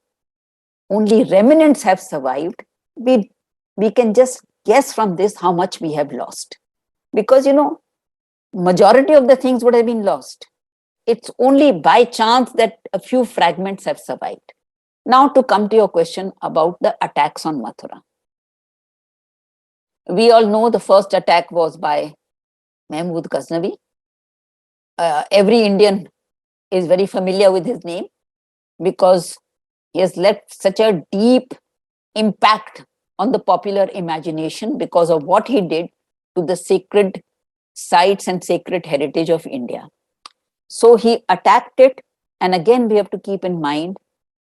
only remnants have survived. We can just guess from this how much we have lost. Because, majority of the things would have been lost. It's only by chance that a few fragments have survived. Now, to come to your question about the attacks on Mathura. We all know the first attack was by Mahmud Ghaznavi. Every Indian is very familiar with his name because he has left such a deep impact on the popular imagination because of what he did to the sacred sites and sacred heritage of India. So he attacked it. And again, we have to keep in mind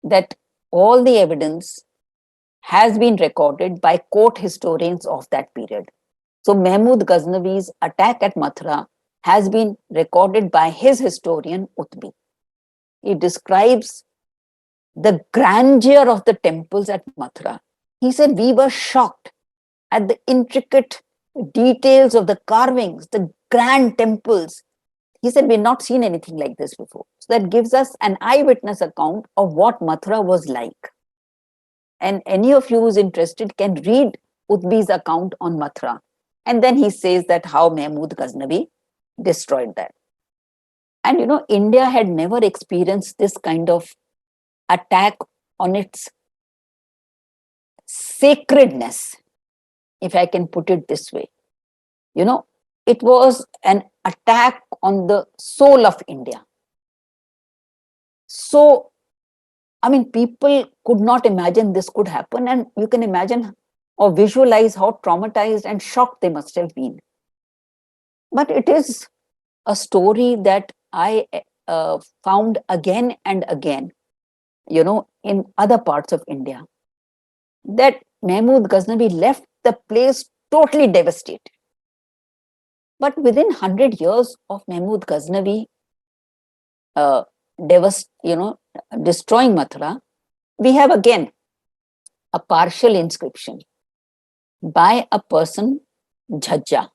that all the evidence has been recorded by court historians of that period. So Mahmud Ghaznavi's attack at Mathura has been recorded by his historian Utbi. He describes the grandeur of the temples at Mathura. He said, we were shocked at the intricate details of the carvings, the grand temples. He said, we've not seen anything like this before. So that gives us an eyewitness account of what Mathura was like. And any of you who's interested can read Utbi's account on Mathura. And then he says that how Mahmud Ghaznavi destroyed that. And India had never experienced this kind of attack on its sacredness, if I can put it this way. It was an attack on the soul of India. So, people could not imagine this could happen, and you can imagine or visualize how traumatized and shocked they must have been. But it is a story that I found again and again, in other parts of India, that Mahmud Ghaznavi left the place totally devastated. But within 100 years of Mahmud Ghaznavi destroying Mathura, we have again a partial inscription by a person, Jhajja.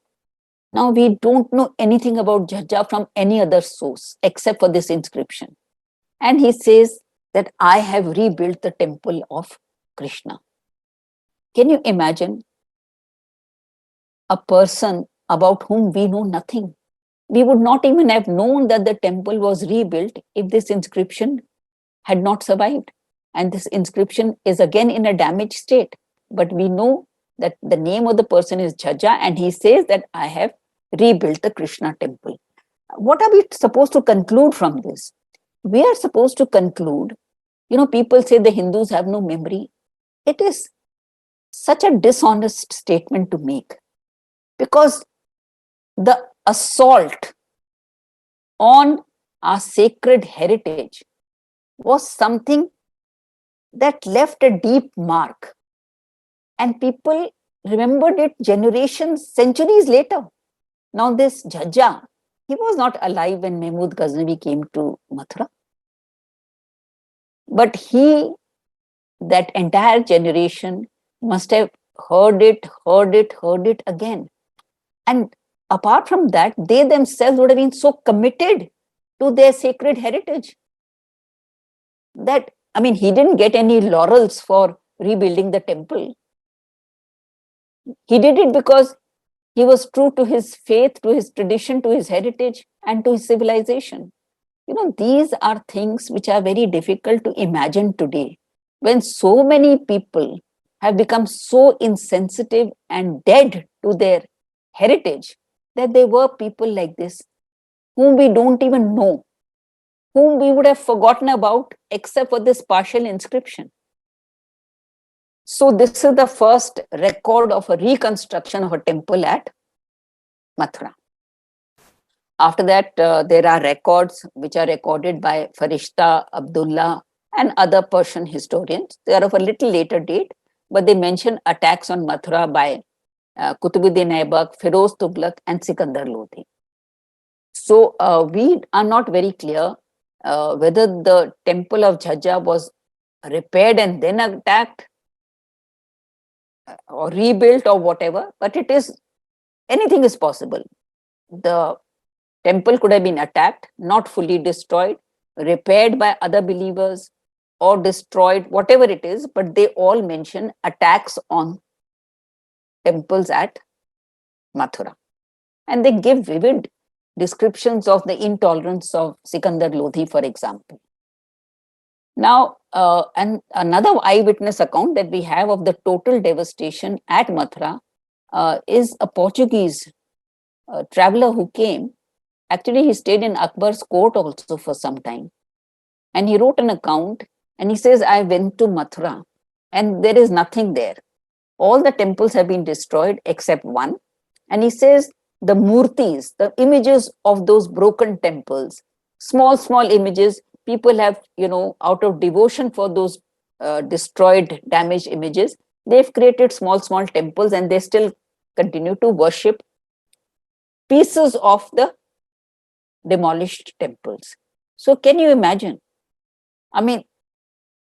Now, we don't know anything about Jhajja from any other source except for this inscription. And he says that I have rebuilt the temple of Krishna. Can you imagine a person about whom we know nothing? We would not even have known that the temple was rebuilt if this inscription had not survived. And this inscription is again in a damaged state. But we know that the name of the person is Jhajja, and he says that I have rebuilt the Krishna temple. What are we supposed to conclude from this? We are supposed to conclude, people say the Hindus have no memory. It is such a dishonest statement to make, because the assault on our sacred heritage was something that left a deep mark, and people remembered it generations, centuries later. Now this Jhajja, he was not alive when Mahmud Ghaznavi came to Mathura. But that entire generation must have heard it again. And apart from that, they themselves would have been so committed to their sacred heritage that, I mean, he didn't get any laurels for rebuilding the temple. He did it because he was true to his faith, to his tradition, to his heritage, and to his civilization. These are things which are very difficult to imagine today, when so many people have become so insensitive and dead to their heritage, that there were people like this whom we don't even know, whom we would have forgotten about except for this partial inscription. So this is the first record of a reconstruction of a temple at Mathura. After that, there are records which are recorded by Farishta, Abdullah, and other Persian historians. They are of a little later date, but they mention attacks on Mathura by Kutubuddin Aibak, Firoz Tughlaq, and Sikandar Lodhi. So we are not very clear whether the temple of Jhajjar was repaired and then attacked or rebuilt or whatever, but anything is possible. The temple could have been attacked, not fully destroyed, repaired by other believers, or destroyed, whatever it is, but they all mention attacks on temples at Mathura. And they give vivid descriptions of the intolerance of Sikandar Lodhi, for example. Now, and another eyewitness account that we have of the total devastation at Mathura is a Portuguese traveler who came. Actually, he stayed in Akbar's court also for some time. And he wrote an account and he says, I went to Mathura and there is nothing there. All the temples have been destroyed except one. And he says, the murtis, the images of those broken temples, small images, people have, out of devotion for those destroyed, damaged images, they've created small temples and they still continue to worship pieces of the demolished temples. So can you imagine? I mean,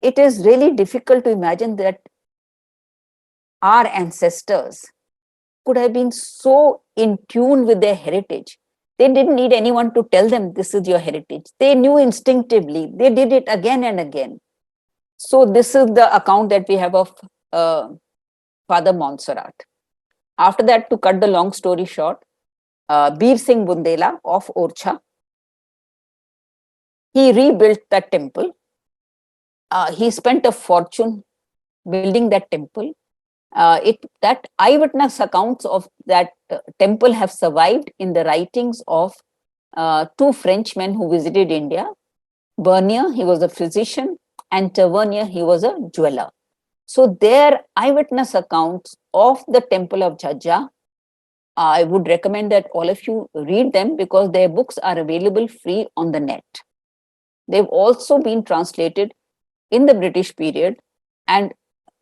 it is really difficult to imagine that our ancestors could have been so in tune with their heritage. They didn't need anyone to tell them this is your heritage. They knew instinctively. They did it again and again. So this is the account that we have of Father Montserrat. After that, to cut the long story short, Bir Singh Bundela of Orchha, he rebuilt that temple. He spent a fortune building that temple. That eyewitness accounts of that temple have survived in the writings of two Frenchmen who visited India. Bernier, he was a physician, and Tavernier, he was a jeweler. So their eyewitness accounts of the temple of Jhajjar, I would recommend that all of you read them because their books are available free on the net. They've also been translated in the British period, and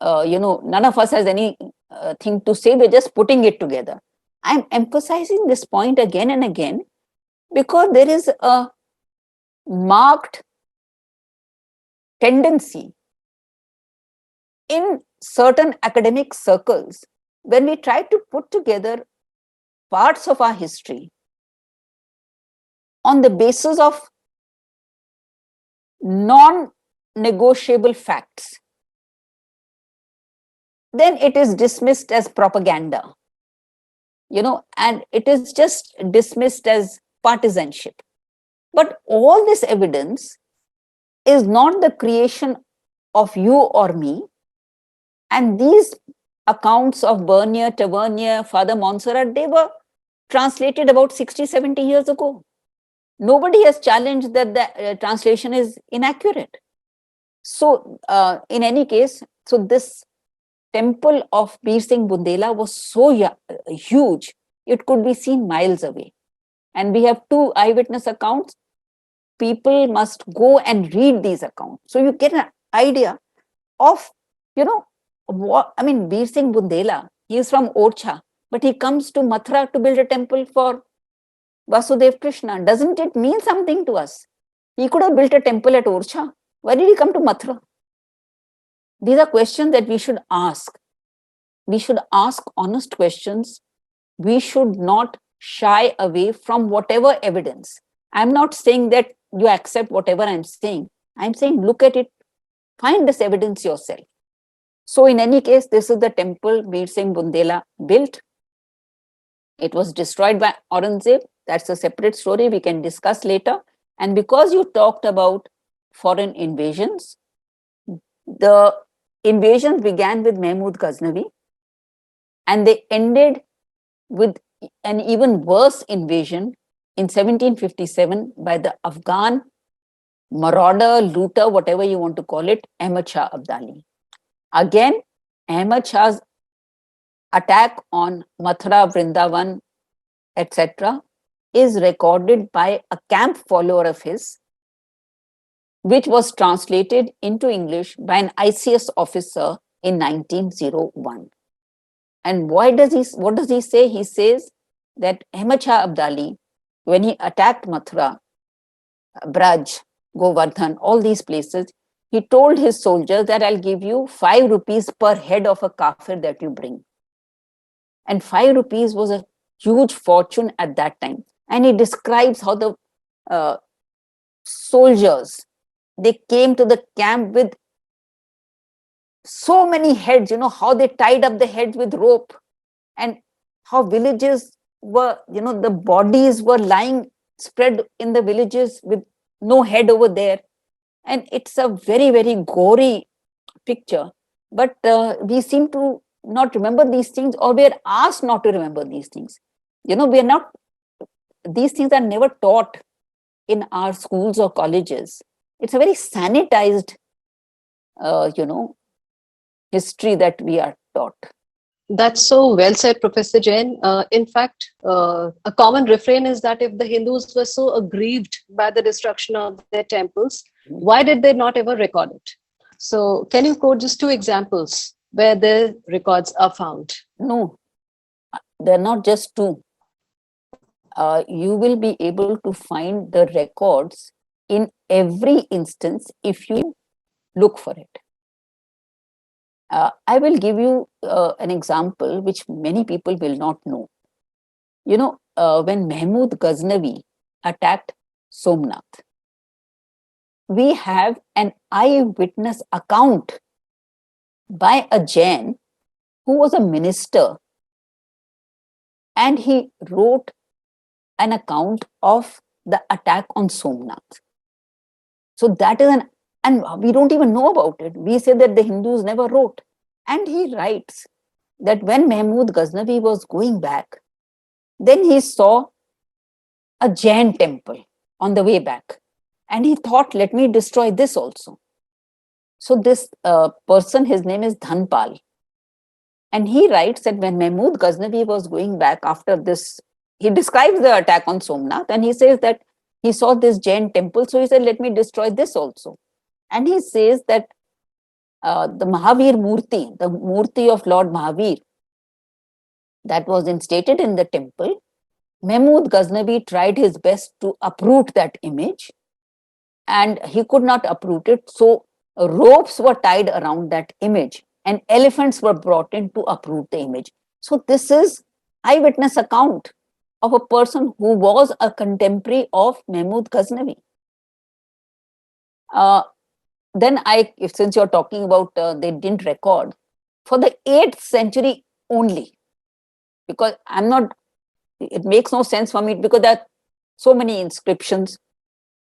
none of us has anything to say. We're just putting it together. I'm emphasizing this point again and again because there is a marked tendency in certain academic circles when we try to put together parts of our history on the basis of non-negotiable facts, then it is dismissed as propaganda, and it is just dismissed as partisanship. But all this evidence is not the creation of you or me. And these accounts of Bernier, Tavernier, Father Montserrat, they were translated about 60, 70 years ago. Nobody has challenged that the translation is inaccurate. So in any case, so this temple of Bir Singh Bundela was so huge, it could be seen miles away. And we have two eyewitness accounts. People must go and read these accounts. So you get an idea of, Bir Singh Bundela, he is from Orchha, but he comes to Mathura to build a temple for Vasudev Krishna? Doesn't it mean something to us? He could have built a temple at Orcha. Why did he come to Mathura? These are questions that we should ask. We should ask honest questions. We should not shy away from whatever evidence. I'm not saying that you accept whatever I'm saying. I'm saying look at it, find this evidence yourself. So in any case, this is the temple Veer Singh Bundela built. It was destroyed by Aurangzeb. That's a separate story we can discuss later. And because you talked about foreign invasions, the invasions began with Mahmud Ghaznavi and they ended with an even worse invasion in 1757 by the Afghan marauder, looter, whatever you want to call it, Ahmad Shah Abdali. Again, Ahmad Shah's attack on Mathura, Vrindavan, etc., is recorded by a camp follower of his, which was translated into English by an ICS officer in 1901. And what does he say? He says that Ahmad Shah Abdali, when he attacked Mathura, Braj, Govardhan, all these places, he told his soldiers that I'll give you 5 rupees per head of a kafir that you bring. And 5 rupees was a huge fortune at that time. And he describes how the soldiers, they came to the camp with so many heads, how they tied up the heads with rope, and how villages were, the bodies were lying spread in the villages with no head over there. And it's a very, very gory picture. But we seem to not remember these things, or we are asked not to remember these things. We are not, these things are never taught in our schools or colleges. It's a very sanitized, history that we are taught. That's so well said, Professor Jain. In fact, a common refrain is that if the Hindus were so aggrieved by the destruction of their temples, why did they not ever record it? So, can you quote just 2 examples where the records are found? No, they're not just 2. You will be able to find the records in every instance if you look for it. I will give you an example which many people will not know. When Mahmud Ghaznavi attacked Somnath, we have an eyewitness account by a Jain who was a minister, and he wrote an account of the attack on Somnath. So that is and we don't even know about it. We say that the Hindus never wrote. And he writes that when Mahmud Ghaznavi was going back, then he saw a Jain temple on the way back. And he thought, let me destroy this also. So this person, his name is Dhanpal. And he writes that when Mahmud Ghaznavi was going back after this, he describes the attack on Somnath, and he says that he saw this Jain temple. So he said, let me destroy this also. And he says that the Mahavir Murti, the Murti of Lord Mahavir, that was instated in the temple, Mahmud Ghaznavi tried his best to uproot that image, and he could not uproot it. So ropes were tied around that image, and elephants were brought in to uproot the image. So this is eyewitness account of a person who was a contemporary of Mahmud Ghaznavi. Then since you're talking about they didn't record, for the 8th century only, because it makes no sense for me because there are so many inscriptions.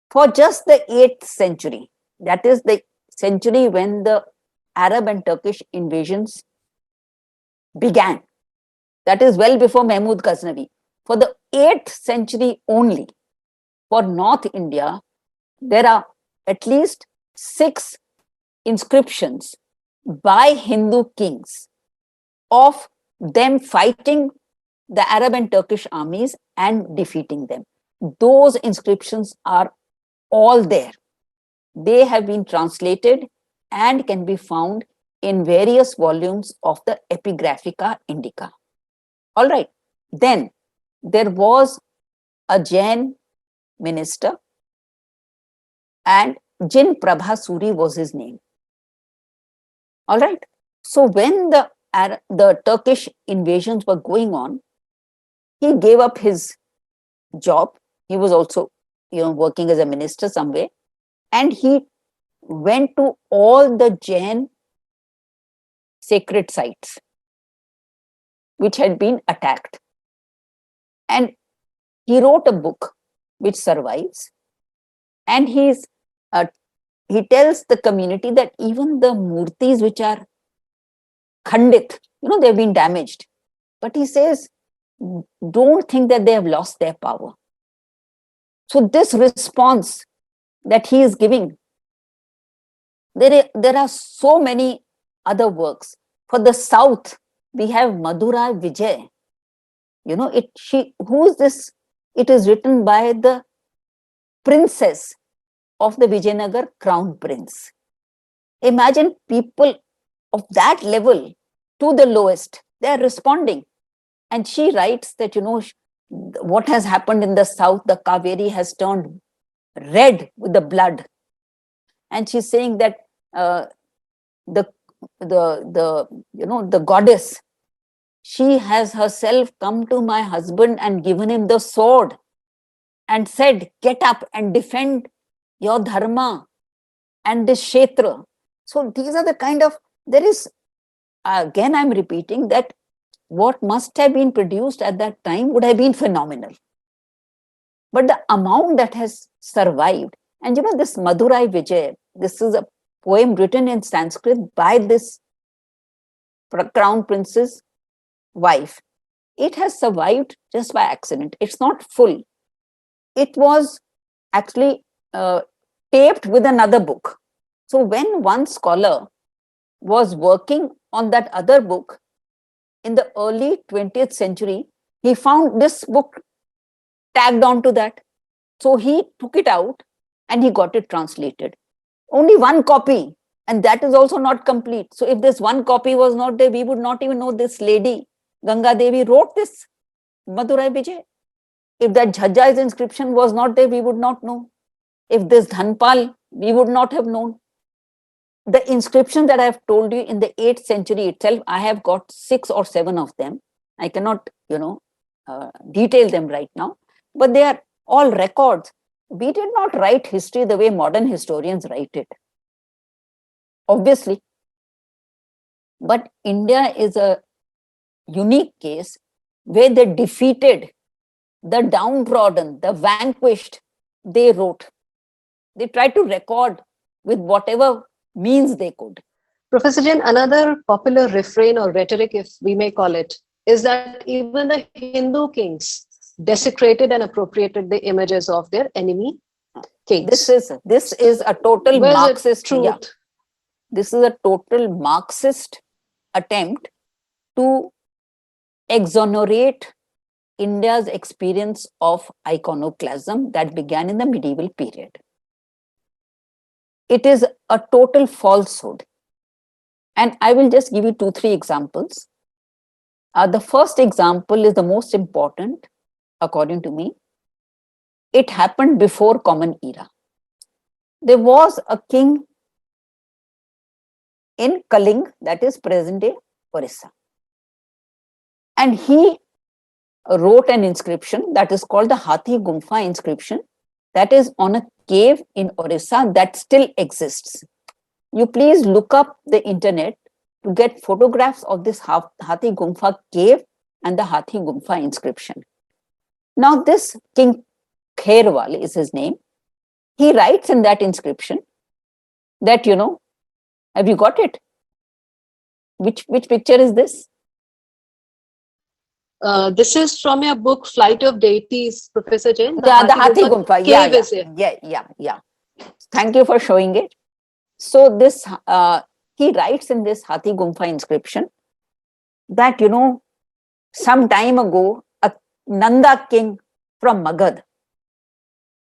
For just the 8th century, that is the century when the Arab and Turkish invasions began, that is well before Mahmud Ghaznavi. For the 8th century only, for North India, there are at least 6 inscriptions by Hindu kings of them fighting the Arab and Turkish armies and defeating them. Those inscriptions are all there. They have been translated and can be found in various volumes of the Epigraphica Indica. All right. Then there was a Jain minister, and Jin Prabha Suri was his name. All right. So when the Turkish invasions were going on, he gave up his job. He was also, working as a minister somewhere, and he went to all the Jain sacred sites which had been attacked. And he wrote a book which survives, and he tells the community that even the murtis which are khandit, they've been damaged. But he says, don't think that they have lost their power. So this response that he is giving, there are so many other works. For the South, we have Madura Vijay. Who is this? It is written by the princess of the Vijayanagar crown prince. Imagine people of that level to the lowest, they are responding. And she writes that, what has happened in the south, the Kaveri has turned red with the blood. And she's saying that the goddess, she has herself come to my husband and given him the sword and said, get up and defend your dharma and this kshetra. So these are the kind of, there is, again, I'm repeating that what must have been produced at that time would have been phenomenal. But the amount that has survived, and this Madurai Vijay, this is a poem written in Sanskrit by this crown prince's wife. It has survived just by accident. It's not full. It was actually taped with another book. So when one scholar was working on that other book in the early 20th century, he found this book tagged onto that. So he took it out and he got it translated. Only one copy, and that is also not complete. So if this one copy was not there, we would not even know this lady, Ganga Devi, wrote this Madurai Vijay. If that Jhajjai's inscription was not there, we would not know. If this Dhanpal, we would not have known. The inscription that I have told you in the 8th century itself, I have got 6 or 7 of them. I cannot, detail them right now, but they are all records. We did not write history the way modern historians write it, obviously. But India is a unique case where they defeated the downtrodden, the vanquished. They wrote. They tried to record with whatever means they could. Professor Jain, another popular refrain or rhetoric, if we may call it, is that even the Hindu kings desecrated and appropriated the images of their enemy kings. This is a total Where's Marxist truth? Yeah, this is a total Marxist attempt to exonerate India's experience of iconoclasm that began in the medieval period. It is a total falsehood. And I will just give you 2-3 examples. The first example is the most important, according to me. It happened before Common Era. There was a king in Kaling, that is present-day Orissa. And he wrote an inscription that is called the Hathi Gumfa inscription, that is on a cave in Orissa that still exists. You please look up the internet to get photographs of this Hathi Gumfa cave and the Hathi Gumfa inscription. Now this King Kherwal is his name. He writes in that inscription that, have you got it? Which picture is this? This is from your book, Flight of Deities, Professor Jain. The Hathi Gumfa. Yeah. Thank you for showing it. So this, he writes in this Hathi Gumfa inscription that, some time ago, a Nanda king from Magad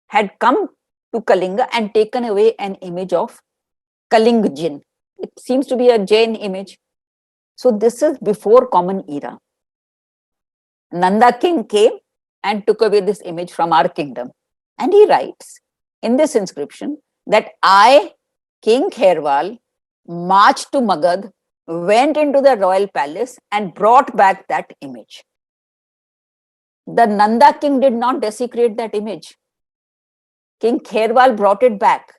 had come to Kalinga and taken away an image of Kaling Jin. It seems to be a Jain image. So this is before Common Era. Nanda king came and took away this image from our kingdom. And he writes in this inscription that I, King Kherwal, marched to Magad, went into the royal palace and brought back that image. The Nanda king did not desecrate that image. King Kherwal brought it back.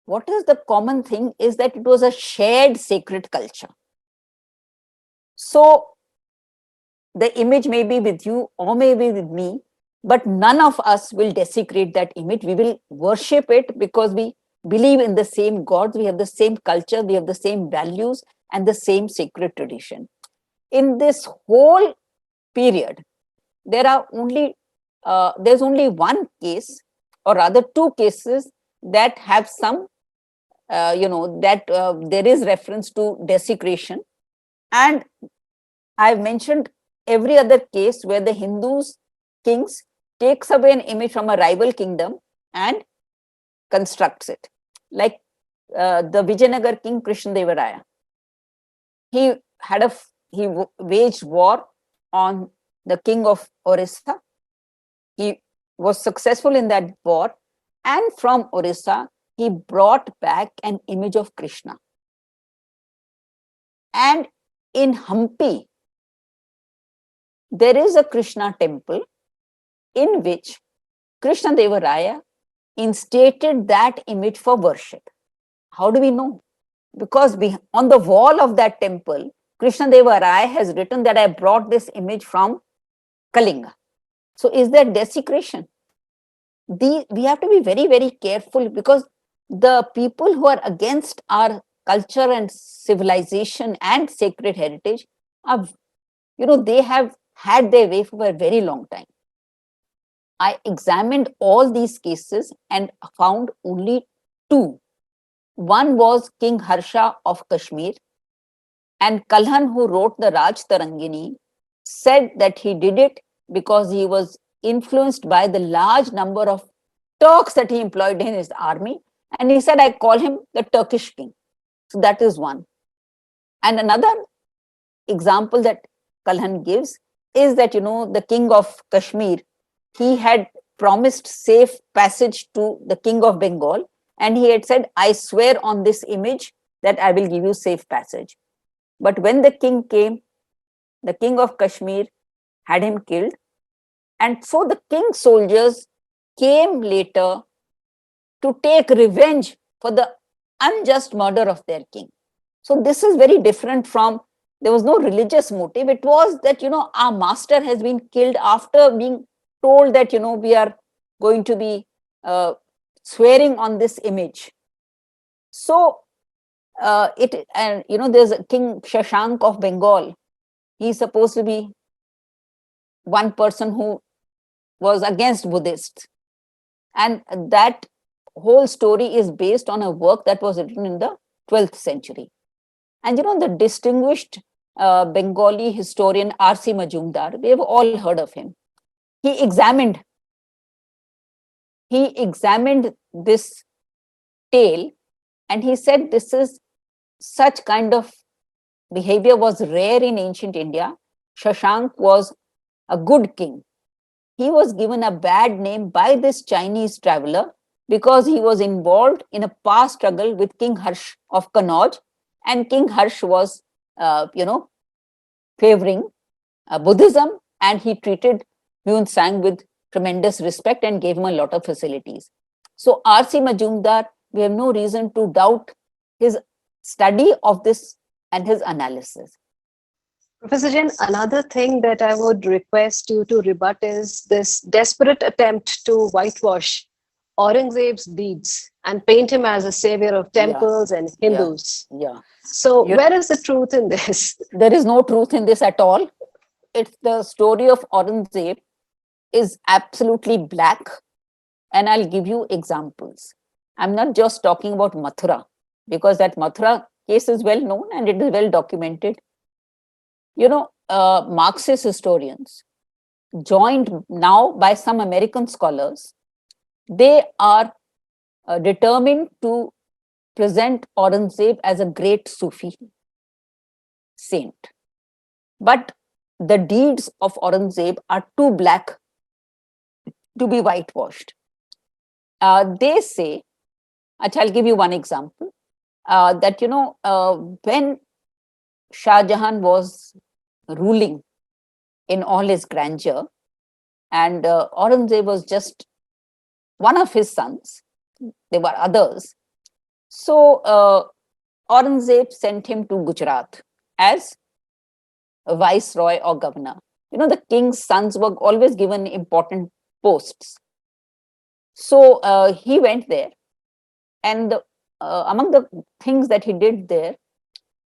What is the common thing is that it was a shared sacred culture. So the image may be with you or may be with me, but none of us will desecrate that image. We will worship it because we believe in the same gods, we have the same culture, we have the same values and the same sacred tradition. In this whole period, there's only one case, or rather two cases, that have some, there is reference to desecration. And I've mentioned every other case where the Hindus kings takes away an image from a rival kingdom and constructs it. Like the Vijayanagar king Krishnadevaraya. He waged war on the king of Orissa. He was successful in that war, and from Orissa, he brought back an image of Krishna. And in Hampi, there is a Krishna temple in which Krishnadevaraya instated that image for worship. How do we know? Because on the wall of that temple, Krishnadevaraya has written that I brought this image from Kalinga. So is that desecration? We have to be very, very careful, because the people who are against our culture and civilization and sacred heritage are, they have had their way for a very long time. I examined all these cases and found only two. One was King Harsha of Kashmir, and Kalhan, who wrote the Raj Tarangini, said that he did it because he was influenced by the large number of Turks that he employed in his army. And he said, I call him the Turkish king. So that is one. And another example that Kalhan gives is that, the king of Kashmir, he had promised safe passage to the king of Bengal. And he had said, I swear on this image that I will give you safe passage. But when the king came, the king of Kashmir had him killed. And so the king's soldiers came later to take revenge for the unjust murder of their king. So this is very different from, there was no religious motive. It was that, our master has been killed after being told that, we are going to be swearing on this image. So there's a King Shashank of Bengal. He's supposed to be one person who was against Buddhists. And that whole story is based on a work that was written in the 12th century. And the distinguished Bengali historian R.C. Majumdar, we have all heard of him. He examined this tale, and he said this is such kind of behavior was rare in ancient India. Shashank was a good king. He was given a bad name by this Chinese traveler because he was involved in a past struggle with King Harsh of Kannauj, and King Harsh was, favoring Buddhism, and he treated Hyun Sang with tremendous respect and gave him a lot of facilities. So R.C. Majumdar, we have no reason to doubt his study of this and his analysis. Professor Jain, another thing that I would request you to rebut is this desperate attempt to whitewash Aurangzeb's deeds and paint him as a savior of temples and Hindus. Yeah. So where is the truth in this? There is no truth in this at all. It's the story of Aurangzeb is absolutely black. And I'll give you examples. I'm not just talking about Mathura, because that Mathura case is well known and it is well documented. Marxist historians, joined now by some American scholars, they are determined to present Aurangzeb as a great Sufi saint. But the deeds of Aurangzeb are too black to be whitewashed. They say, I'll give you one example, that, when Shah Jahan was ruling in all his grandeur, and Aurangzeb was just one of his sons, there were others. So Aurangzeb sent him to Gujarat as a viceroy or governor. The king's sons were always given important posts. So he went there, and among the things that he did there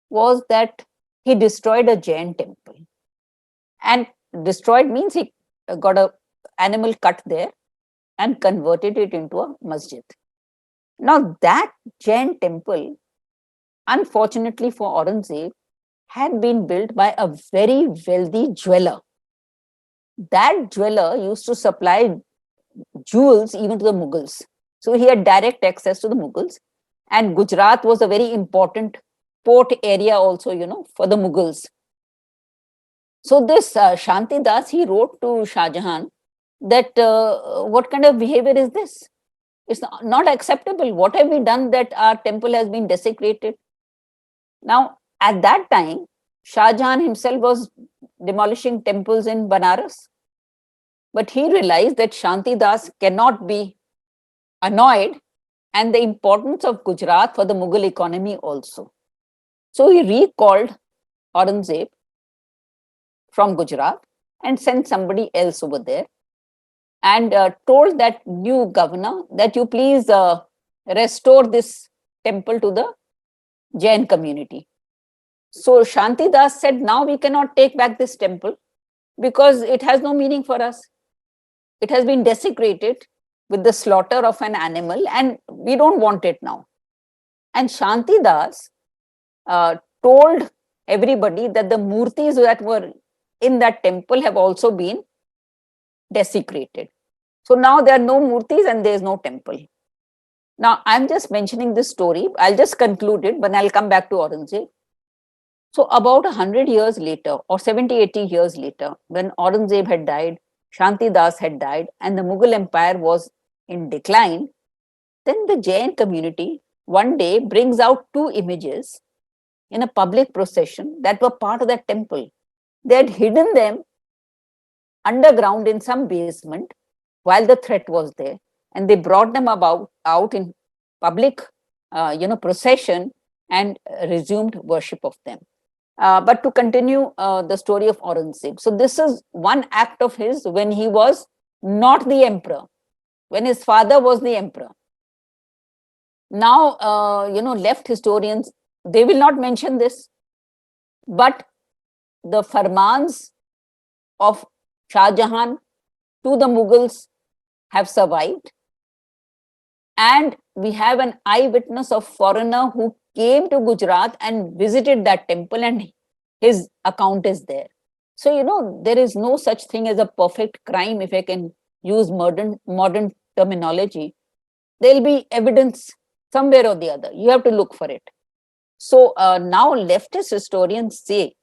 was that he destroyed a Jain temple. And destroyed means he got a animal cut there and converted it into a masjid. Now that Jain temple, unfortunately for Aurangzeb, had been built by a very wealthy jeweler. That jeweler used to supply jewels even to the Mughals. So he had direct access to the Mughals. And Gujarat was a very important port area also, for the Mughals. So this Shanti Das, he wrote to Shah Jahan that what kind of behavior is this? It's not acceptable. What have we done that our temple has been desecrated? Now, at that time, Shah Jahan himself was demolishing temples in Banaras. But he realized that Shanti Das cannot be annoyed, and the importance of Gujarat for the Mughal economy also. So he recalled Aurangzeb from Gujarat and sent somebody else over there, and told that new governor that you please restore this temple to the Jain community. So Shanti Das said, now we cannot take back this temple because it has no meaning for us. It has been desecrated with the slaughter of an animal, and we don't want it now. And Shanti Das told everybody that the murtis that were in that temple have also been desecrated. So now there are no murtis and there is no temple. Now I'm just mentioning this story. I'll just conclude it, but I'll come back to Aurangzeb. So about 100 years later, or 70, 80 years later, when Aurangzeb had died, Shanti Das had died, and the Mughal Empire was in decline, then the Jain community one day brings out two images in a public procession that were part of that temple. They had hidden them underground in some basement while the threat was there, and they brought them out in public procession and resumed worship of them. But to continue the story of Aurangzeb, so this is one act of his when he was not the emperor, when his father was the emperor. Now, left historians, they will not mention this, but the farmans of Shah Jahan to the Mughals have survived. And we have an eyewitness of foreigner who came to Gujarat and visited that temple, and his account is there. So, there is no such thing as a perfect crime, if I can use modern terminology. There'll be evidence somewhere or the other. You have to look for it. So now leftist historians say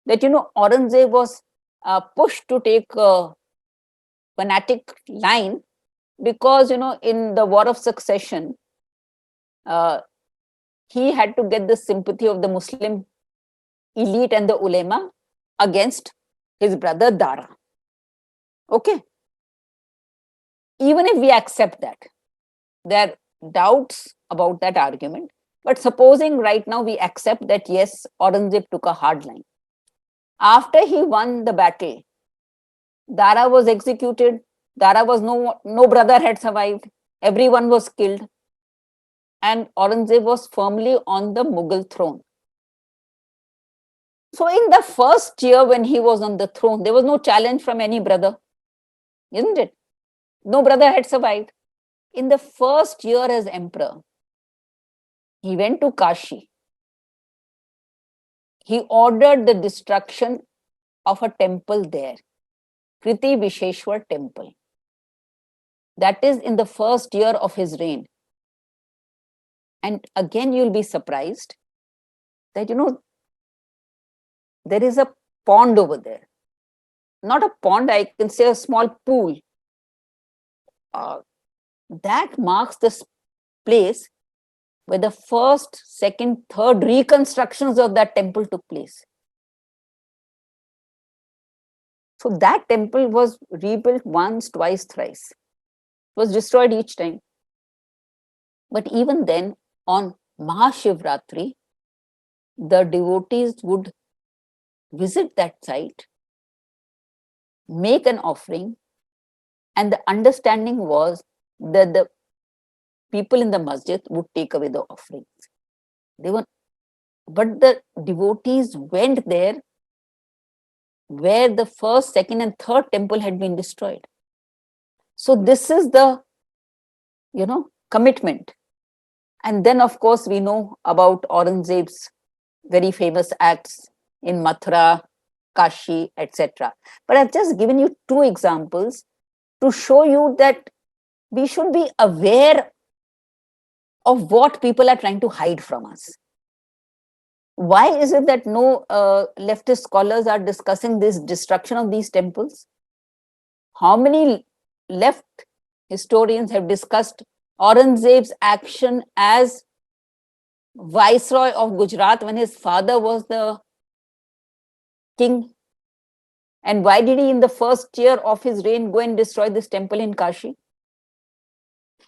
that, Aurangzeb was pushed to take a fanatic line because, in the War of Succession, he had to get the sympathy of the Muslim elite and the ulema against his brother Dara. Okay. Even if we accept that, there are doubts about that argument. But supposing right now we accept that, yes, Aurangzeb took a hard line. After he won the battle, Dara was executed. Dara was no brother had survived. Everyone was killed. And Aurangzeb was firmly on the Mughal throne. So in the first year when he was on the throne, there was no challenge from any brother, isn't it? No brother had survived. In the first year as emperor, he went to Kashi. He ordered the destruction of a temple there, Kriti Visheshwar temple. That is in the first year of his reign. And again, you'll be surprised that, there is a pond over there. Not a pond, I can say a small pool. that marks the place where the first, second, third reconstructions of that temple took place. So that temple was rebuilt once, twice, thrice. It was destroyed each time. But even then, on Mahashivratri, the devotees would visit that site, make an offering, and the understanding was that the people in the masjid would take away the offerings. But the devotees went there where the first, second, and third temple had been destroyed. So this is the, commitment. And then, of course, we know about Aurangzeb's very famous acts in Mathura, Kashi, etc. But I've just given you two examples to show you that we should be aware of what people are trying to hide from us. Why is it that no leftist scholars are discussing this destruction of these temples? How many left historians have discussed Aurangzeb's action as Viceroy of Gujarat when his father was the king? And why did he, in the first year of his reign, go and destroy this temple in Kashi?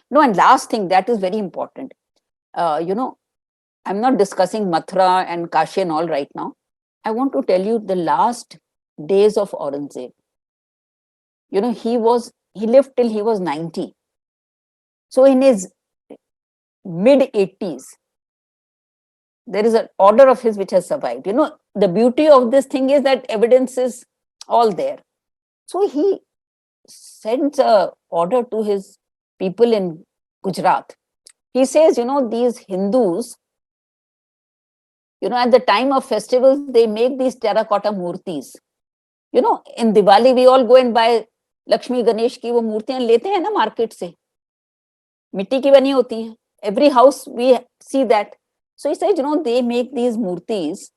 No, and last thing that is very important. I'm not discussing Mathura and Kashi and all right now. I want to tell you the last days of Aurangzeb. He lived till he was 90. So in his mid-80s, there is an order of his which has survived. The beauty of this thing is that evidence is all there. So he sends a order to his people in Gujarat. He says, these Hindus, at the time of festivals, they make these terracotta murtis. In Diwali, we all go and buy Lakshmi Ganesh ki wo murtiyan lete hain na market se. Mitti ki bani hoti hai. Every house we see that. So he says, they make these murtis.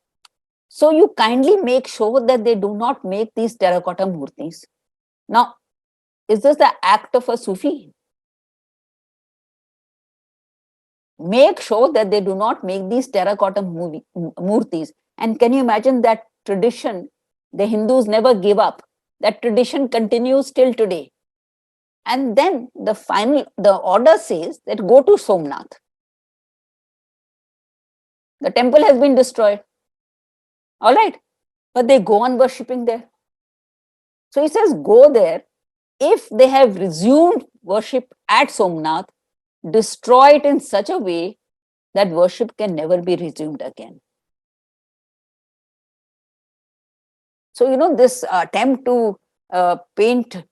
So you kindly make sure that they do not make these terracotta murtis. Now, is this the act of a Sufi? Make sure that they do not make these terracotta murtis. And can you imagine that tradition? The Hindus never give up. That tradition continues till today. And then the order says that go to Somnath. The temple has been destroyed. All right. But they go on worshipping there. So he says, go there. If they have resumed worship at Somnath, destroy it in such a way that worship can never be resumed again. So, this attempt to paint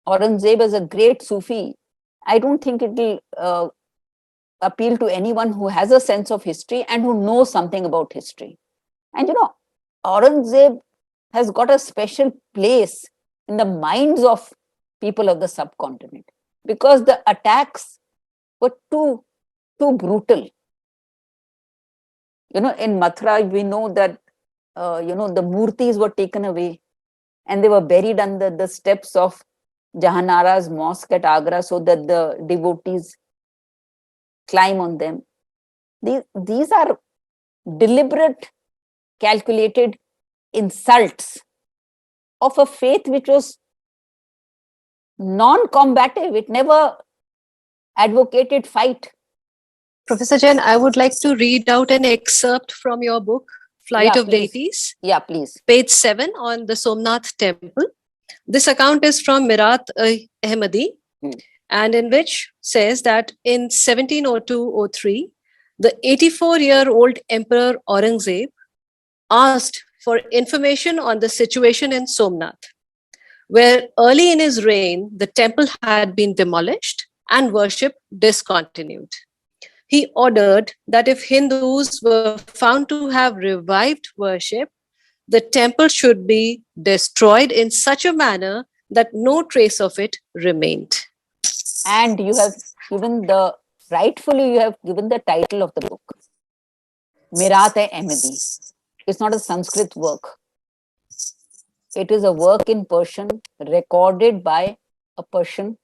Aurangzeb as a great Sufi, I don't think it will appeal to anyone who has a sense of history and who knows something about history. And Aurangzeb has got a special place in the minds of people of the subcontinent because the attacks were too brutal. In Mathura, we know that the murtis were taken away and they were buried under the steps of Jahanara's mosque at Agra so that the devotees climb on them. These are deliberate, calculated insults of a faith which was non-combative. It never advocated fight. Professor Jain, I would like to read out an excerpt from your book, Flight of please. Deities. Yeah, please. Page 7 on the Somnath temple. This account is from Mirat Ahmadi, and in which says that in 1702-03, the 84-year-old Emperor Aurangzeb asked for information on the situation in Somnath, where early in his reign, the temple had been demolished and worship discontinued. He ordered that if Hindus were found to have revived worship, the temple should be destroyed in such a manner that no trace of it remained. And you have given rightfully you have given the title of the book, Mirat-e-Ahmadi. It's not a Sanskrit work. It is a work in Persian recorded by a Persian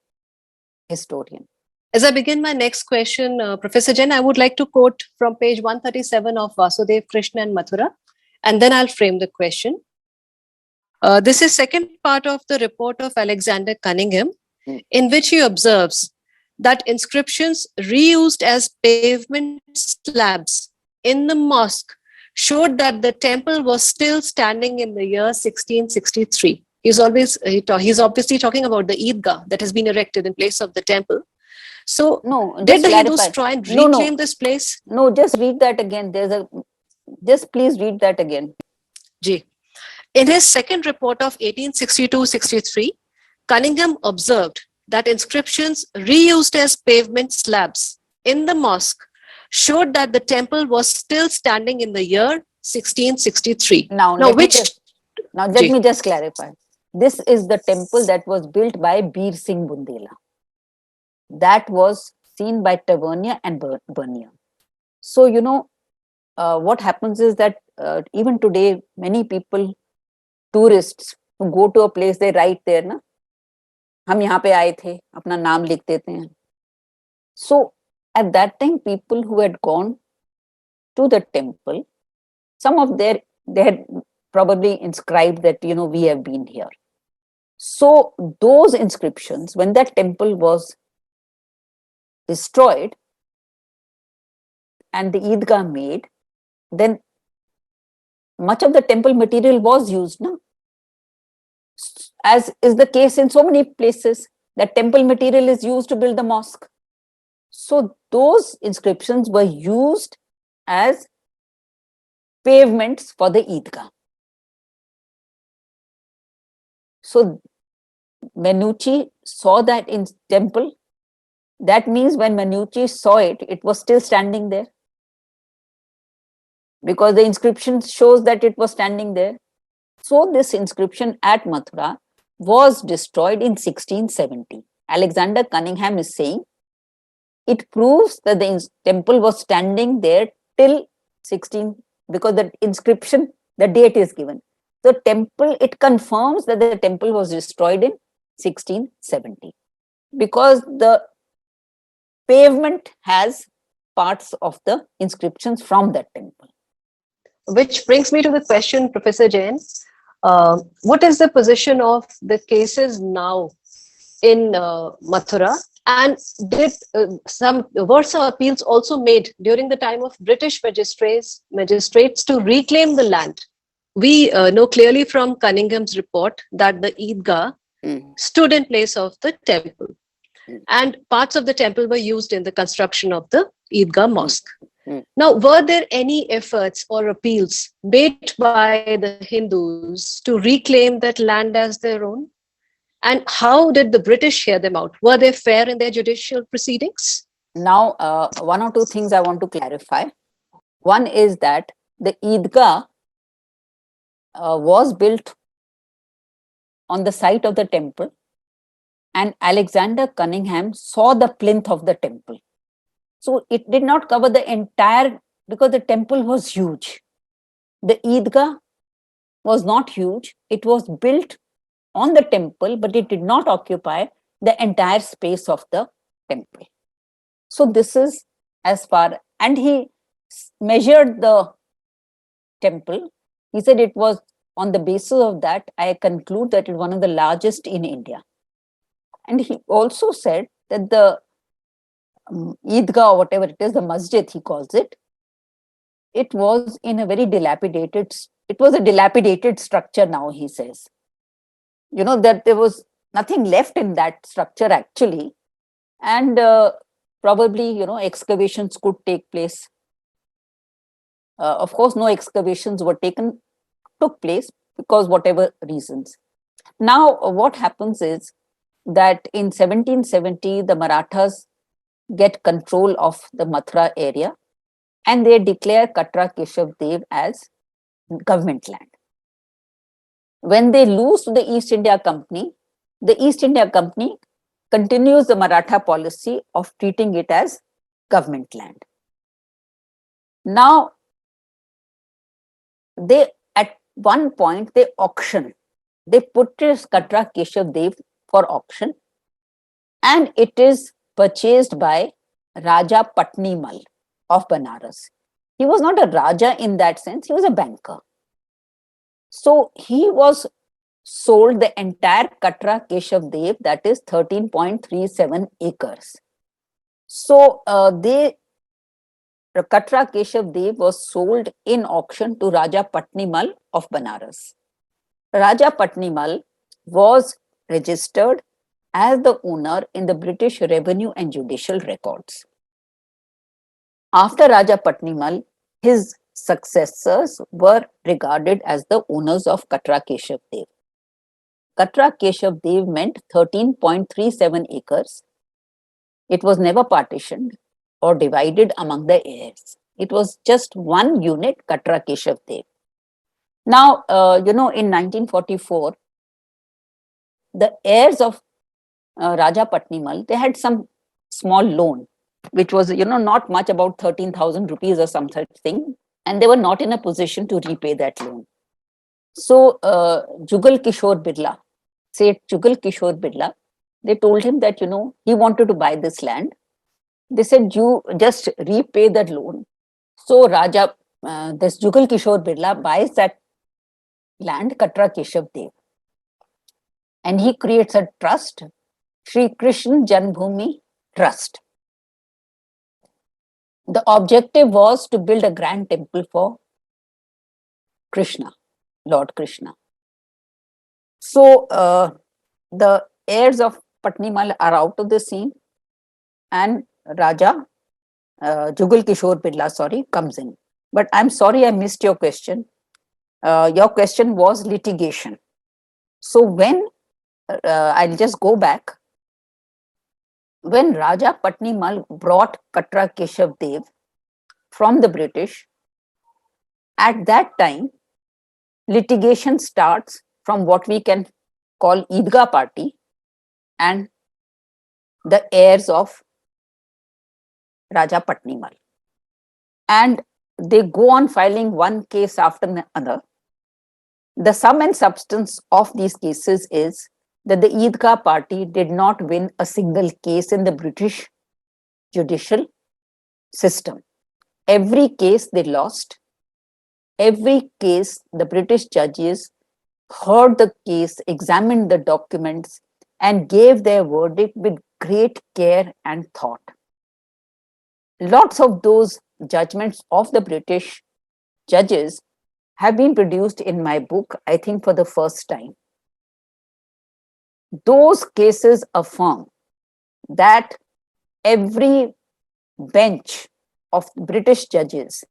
historian. As I begin my next question, Professor Jain, I would like to quote from page 137 of Vasudev, Krishna and Mathura, and then I'll frame the question. This is second part of the report of Alexander Cunningham, in which he observes that inscriptions reused as pavement slabs in the mosque showed that the temple was still standing in the year 1663. He's obviously talking about the Eidgah that has been erected in place of the temple. So, No, did just the Hindus clarify. try and No, reclaim no. this place? No, just read that again. Just please read that again. G. In his second report of 1862-63, Cunningham observed that inscriptions reused as pavement slabs in the mosque showed that the temple was still standing in the year 1663. Now let me just clarify. This is the temple that was built by Bir Singh Bundela. That was seen by Tavernier and Bernier. So, what happens is that even today, many people, tourists who go to a place, they write there, na, हम यहाँ पे आए थे, अपना नाम लिख देते हैं. So, at that time, people who had gone to the temple, some of they had probably inscribed that, we have been here. So, those inscriptions, when that temple was destroyed and the Eidgah made, then much of the temple material was used, no? As is the case in so many places, that temple material is used to build the mosque. So those inscriptions were used as pavements for the Eidgah. So Menucci saw that in temple. That means when Menucci saw it, it was still standing there, because the inscription shows that it was standing there. So this inscription at Mathura was destroyed in 1670. Alexander Cunningham is saying it proves that the temple was standing there till 16, because the inscription, the date is given. The temple, it confirms that the temple was destroyed in 1670, because the pavement has parts of the inscriptions from that temple. Which brings me to the question, Professor Jain. What is the position of the cases now in Mathura? And did were some appeals also made during the time of British magistrates to reclaim the land? We know clearly from Cunningham's report that the Eidgah stood in place of the temple, and parts of the temple were used in the construction of the Eidgah mosque. Now, were there any efforts or appeals made by the Hindus to reclaim that land as their own? And how did the British hear them out? Were they fair in their judicial proceedings? Now, one or two things I want to clarify. One is that the Eidgah was built on the site of the temple, and Alexander Cunningham saw the plinth of the temple. So it did not cover the entire, because the temple was huge. The Eidgah was not huge. It was built on the temple, but it did not occupy the entire space of the temple. So this is as far, and he measured the temple. He said it was, on the basis of that, I conclude that it is one of the largest in India. And he also said that the Eidgah, or whatever it is, the masjid he calls it, it was in a very dilapidated, it was a dilapidated structure now, he says. That there was nothing left in that structure actually. And probably, excavations could take place. Of course, no excavations took place because whatever reasons. Now, what happens is that in 1770, the Marathas get control of the Mathura area, and they declare Katra Keshav Dev as government land. When they lose to the East India Company continues the Maratha policy of treating it as government land. Now, they at one point they put this Katra Keshav Dev for auction, and it is purchased by Raja Patnimal of Banaras. He was not a Raja in that sense, he was a banker. So he was sold the entire Katra Keshav Dev, that is 13.37 acres. So Katra Keshav Dev was sold in auction to Raja Patnimal of Banaras. Raja Patnimal was registered as the owner in the British Revenue and Judicial Records. After Raja Patnimal, his successors were regarded as the owners of Katra Keshav Dev. Katra Keshav Dev meant 13.37 acres. It was never partitioned or divided among the heirs. It was just one unit, Katra Keshav Dev. Now, in 1944, the heirs of Raja Patnimal, they had some small loan, which was, not much, about 13,000 rupees or some such thing. And they were not in a position to repay that loan. So, Jugal Kishore Birla, Seth Jugal Kishore Birla, they told him that, he wanted to buy this land. They said, you just repay that loan. So, this Jugal Kishore Birla buys that land, Katra Keshav Dev. And he creates a trust, Sri Krishna Janmabhoomi Trust. The objective was to build a grand temple for Krishna, Lord Krishna. So the heirs of Patnimal are out of the scene, and Raja Jugal Kishore Birla, comes in. But I'm sorry I missed your question. Your question was litigation. So when I'll just go back. When Raja Patnimal brought Katra Keshav Dev from the British, at that time, litigation starts from what we can call Eidgah party and the heirs of Raja Patnimal. And they go on filing one case after another. The sum and substance of these cases is that the Eidgah party did not win a single case in the British judicial system. Every case they lost. Every case, the British judges heard the case, examined the documents, and gave their verdict with great care and thought. Lots of those judgments of the British judges have been produced in my book, I think for the first time. Those cases affirm that every bench of British judges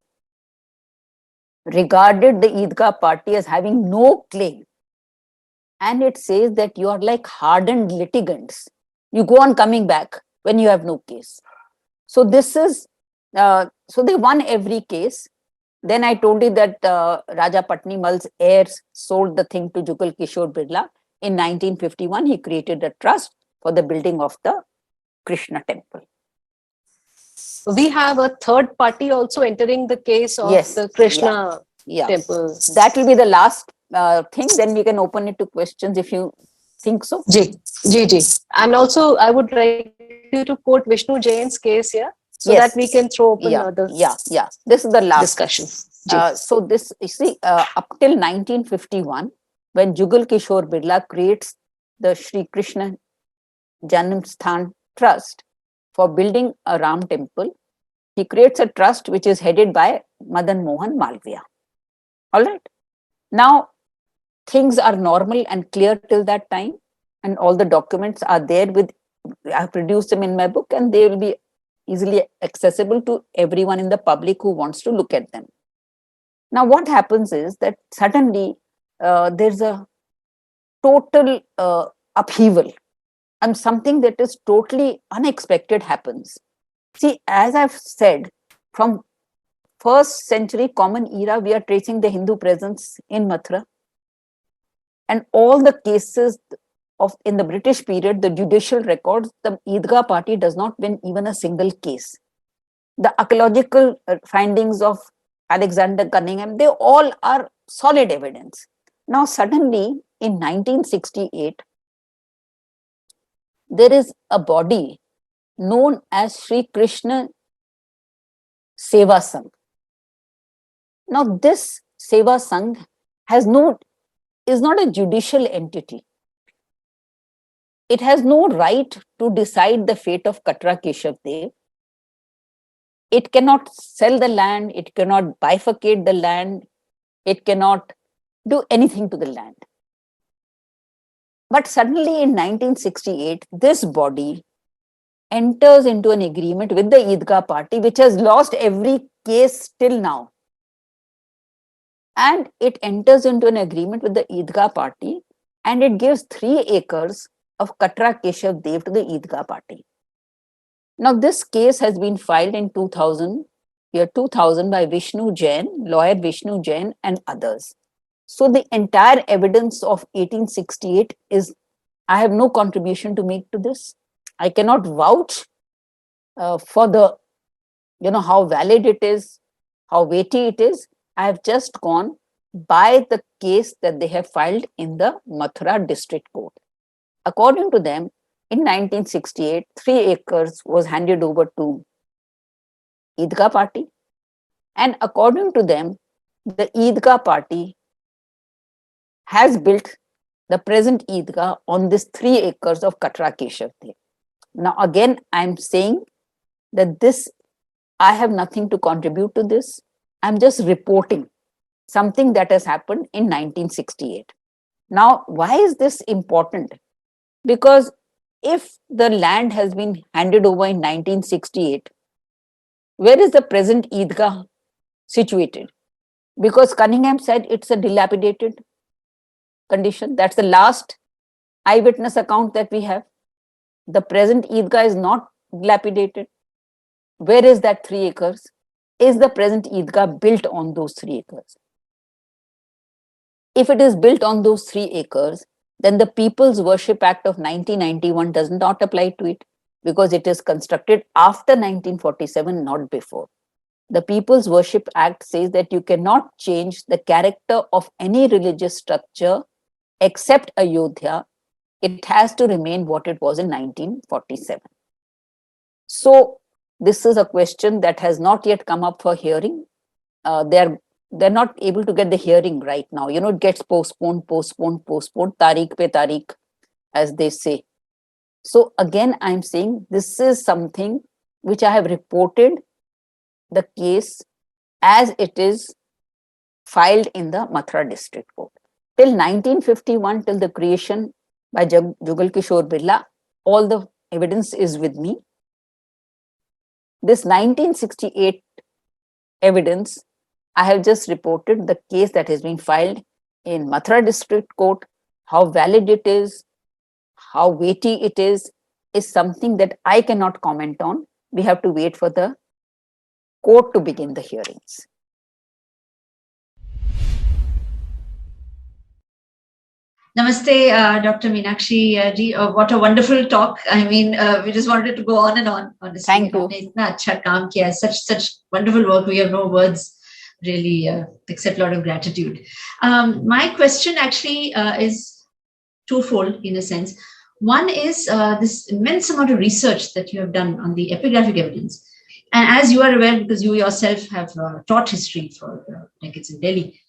regarded the Eidgah party as having no claim. And it says that you are like hardened litigants. You go on coming back when you have no case. So this is, so they won every case. Then I told you that Raja Patnimal's heirs sold the thing to Jugal Kishore Birla. In 1951, he created a trust for the building of the Krishna temple. We have a third party also entering the case of the Krishna temple. That will be the last thing. Then we can open it to questions if you think so. Ji. And also, I would like you to quote Vishnu Jain's case here so that we can throw open the This is the last discussion. So this, you see, up till 1951, when Jugal Kishore Birla creates the Sri Krishna Janmsthan Trust for building a Ram temple, he creates a trust which is headed by Madan Mohan Malviya. All right. Now, things are normal and clear till that time, and all the documents are there with, I produced them in my book, and they will be easily accessible to everyone in the public who wants to look at them. Now, what happens is that suddenly there's a total upheaval, and something that is totally unexpected happens. See, as I've said, from first century common era, we are tracing the Hindu presence in Mathura. And all the cases of in the British period, the judicial records, the Eidgah party does not win even a single case. The archaeological findings of Alexander Cunningham, they all are solid evidence. Now, suddenly in 1968, there is a body known as Sri Krishna Seva Sangh. Now, this Seva Sangh is not a judicial entity. It has no right to decide the fate of Katra Keshav Dev. It cannot sell the land, it cannot bifurcate the land, it cannot do anything to the land. But suddenly in 1968, this body enters into an agreement with the Eidgah party, which has lost every case till now. And it enters into an agreement with the Eidgah party, and it gives 3 acres of Katra Keshav Dev to the Eidgah party. Now, this case has been filed in 2000 by Vishnu Jain, lawyer Vishnu Jain, and others. So, the entire evidence of 1868 is, I have no contribution to make to this. I cannot vouch for the, how valid it is, how weighty it is. I have just gone by the case that they have filed in the Mathura District Court. According to them, in 1968, 3 acres was handed over to Eidgah party. And according to them, the Eidgah party has built the present Eidgah on this 3 acres of Katra Keshav Dev. Now, again, I'm saying that this, I have nothing to contribute to this. I'm just reporting something that has happened in 1968. Now, why is this important? Because if the land has been handed over in 1968, where is the present Eidgah situated? Because Cunningham said it's a dilapidated condition. That's the last eyewitness account that we have. The present Eidgah is not dilapidated. Where is that 3 acres? Is the present Eidgah built on those 3 acres? If it is built on those 3 acres, then the People's Worship Act of 1991 does not apply to it, because it is constructed after 1947, not before. The People's Worship Act says that you cannot change the character of any religious structure except Ayodhya. It has to remain what it was in 1947. So, this is a question that has not yet come up for hearing. They're not able to get the hearing right now. It gets postponed, tariq pe tariq, as they say. So again, I'm saying this is something which I have reported the case as it is filed in the Mathura District Court. Till 1951, till the creation by Jugal Kishore Birla, all the evidence is with me. This 1968 evidence, I have just reported the case that has been filed in Mathura District Court. How valid it is, how weighty it is something that I cannot comment on. We have to wait for the court to begin the hearings. Namaste, Dr. Meenakshi ji. What a wonderful talk. I mean, we just wanted to go on and on. Honestly, thank you. Itna acha kaam kiya, such wonderful work. We have no words really except a lot of gratitude. My question actually is twofold in a sense. One is this immense amount of research that you have done on the epigraphic evidence. And as you are aware, because you yourself have taught history for decades in Delhi,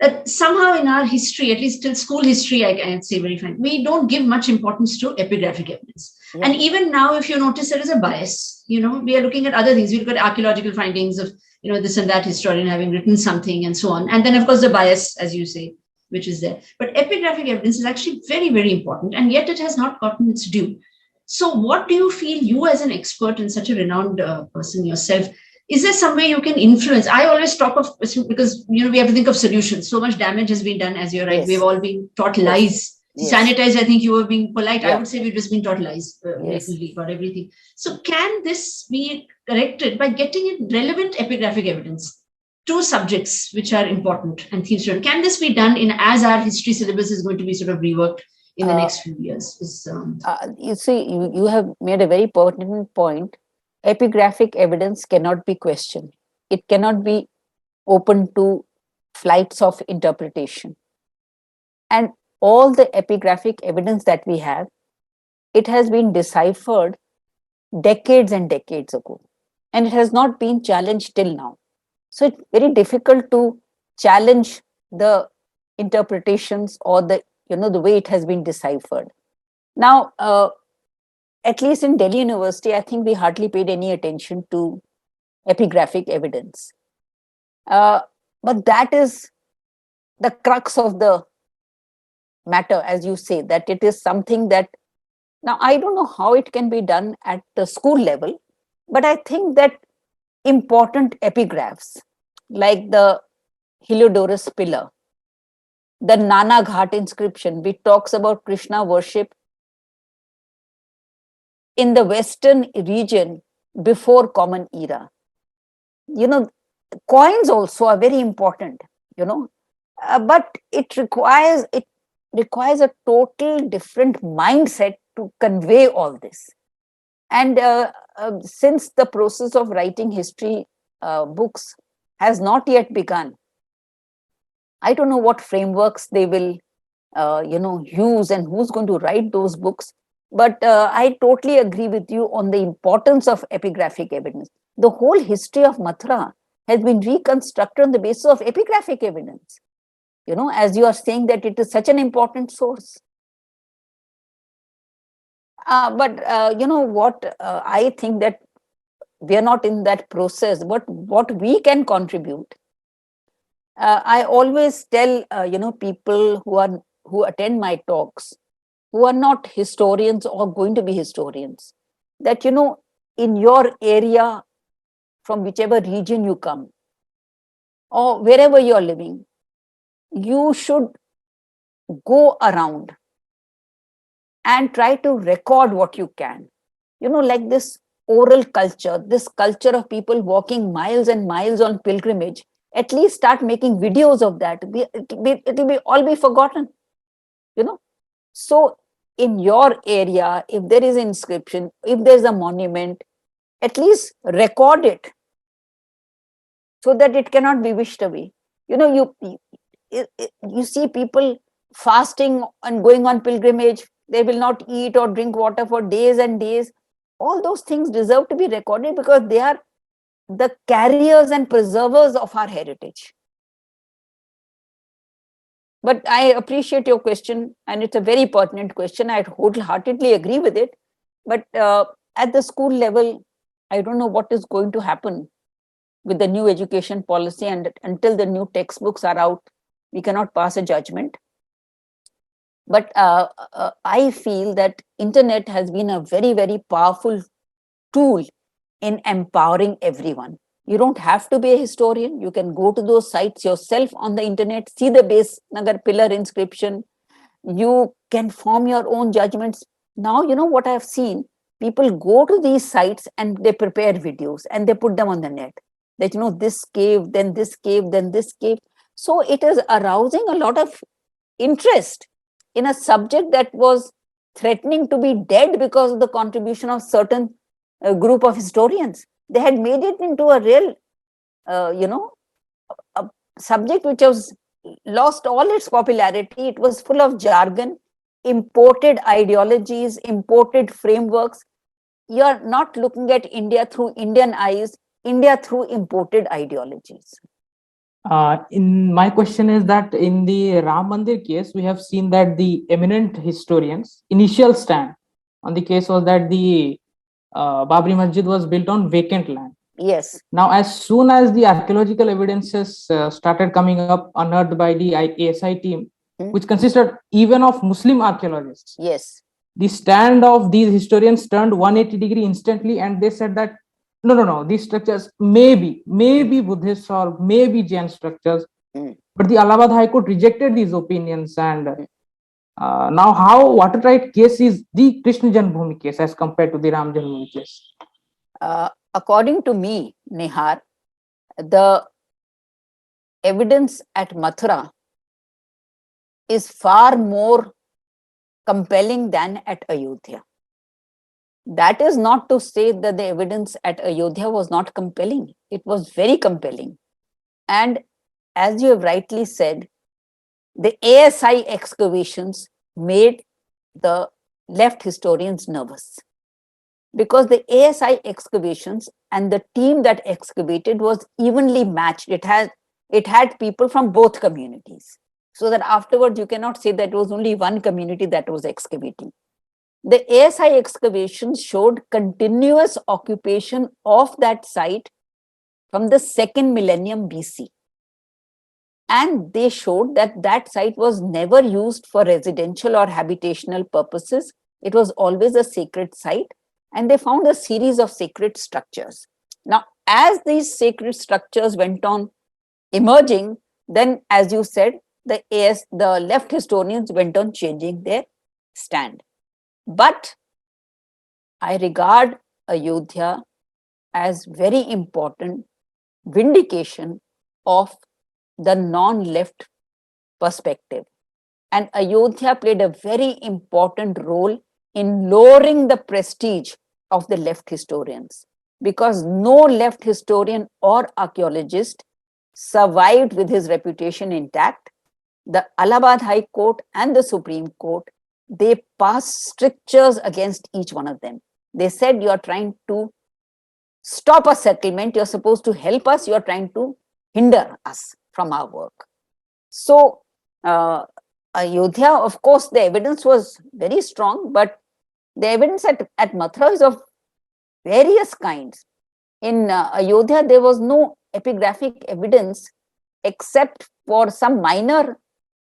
that somehow in our history, at least till school history, I can say very frankly, we don't give much importance to epigraphic evidence. Yeah. And even now, if you notice, there is a bias. We are looking at other things. We look at archaeological findings of, this and that historian having written something and so on. And then, of course, the bias, as you say, which is there. But epigraphic evidence is actually very, very important. And yet it has not gotten its due. So what do you feel, you as an expert and such a renowned person yourself, is there some way you can influence? I always talk of, because, we have to think of solutions. So much damage has been done, as you're right. Yes. We've all been taught lies. Yes. Sanitized, I think you were being polite. Yeah. I would say we've just been taught lies recently about everything. So can this be corrected by getting in relevant epigraphic evidence to subjects which are important and themes? Can this be done as our history syllabus is going to be sort of reworked in the next few years? You see, you have made a very pertinent point. Epigraphic evidence cannot be questioned. It cannot be open to flights of interpretation. And all the epigraphic evidence that we have it has been deciphered decades and decades ago, and it has not been challenged till now. So it's very difficult to challenge the interpretations or the, the way it has been deciphered. Now, at least in Delhi University, I think we hardly paid any attention to epigraphic evidence. But that is the crux of the matter, as you say, that it is something that, now I don't know how it can be done at the school level, but I think that important epigraphs like the Heliodorus pillar, the Nana Ghat inscription, which talks about Krishna worship in the Western region before Common Era. Coins also are very important, but it requires a total different mindset to convey all this. And since the process of writing history books has not yet begun, I don't know what frameworks they will, use and who's going to write those books. But I totally agree with you on the importance of epigraphic evidence. The whole history of Mathura has been reconstructed on the basis of epigraphic evidence. As you are saying that it is such an important source. But what I think that we are not in that process, but what we can contribute. I always tell people who attend my talks, who are not historians or going to be historians, that in your area, from whichever region you come, or wherever you are living, you should go around and try to record what you can. Like this oral culture, this culture of people walking miles and miles on pilgrimage, at least start making videos of that. It will all be forgotten. So in your area, if there is an inscription, if there's a monument, at least record it so that it cannot be wished away. You see people fasting and going on pilgrimage. They will not eat or drink water for days and days. All those things deserve to be recorded because they are the carriers and preservers of our heritage. But I appreciate your question, and it's a very pertinent question. I wholeheartedly agree with it. But at the school level, I don't know what is going to happen with the new education policy, and until the new textbooks are out, we cannot pass a judgment. But I feel that internet has been a very, very powerful tool in empowering everyone. You don't have to be a historian. You can go to those sites yourself on the internet, see the base Nagar pillar inscription. You can form your own judgments. Now, what I've seen, people go to these sites and they prepare videos and they put them on the net. That, this cave, then this cave, then this cave. So it is arousing a lot of interest in a subject that was threatening to be dead because of the contribution of certain group of historians. They had made it into a real, a subject which was lost all its popularity. It was full of jargon, imported ideologies, imported frameworks. You are not looking at India through Indian eyes, India through imported ideologies. In my question is that in the Ram Mandir case, we have seen that the eminent historians' initial stand on the case was that the Babri Masjid was built on vacant land. Yes. Now, as soon as the archaeological evidences started coming up, unearthed by the ASI team, which consisted even of Muslim archaeologists, yes, the stand of these historians turned 180 degree instantly, and they said that no, these structures may be Buddhist or maybe Jain structures. But the Allahabad High Court rejected these opinions, and now how watertight case is the Krishna Janmabhoomi case as compared to the Ram Janmabhoomi case? According to me, Nihar, the evidence at Mathura is far more compelling than at Ayodhya. That is not to say that the evidence at Ayodhya was not compelling. It was very compelling. And as you have rightly said, the ASI excavations made the left historians nervous, because the ASI excavations and the team that excavated was evenly matched. It had people from both communities, so that afterwards you cannot say that it was only one community that was excavating. The ASI excavations showed continuous occupation of that site from the 2nd millennium BC. And they showed that that site was never used for residential or habitational purposes. It was always a sacred site. And they found a series of sacred structures. Now, as these sacred structures went on emerging, then, as you said, the left historians went on changing their stand. But I regard Ayodhya as very important vindication of the non-left perspective. And Ayodhya played a very important role in lowering the prestige of the left historians, because no left historian or archaeologist survived with his reputation intact. The Allahabad High Court and the Supreme Court, they passed strictures against each one of them. They said, you are trying to stop a settlement, you're supposed to help us, you're trying to hinder us from our work. So, Ayodhya, of course, the evidence was very strong, but the evidence at Mathura is of various kinds. In Ayodhya, there was no epigraphic evidence except for some minor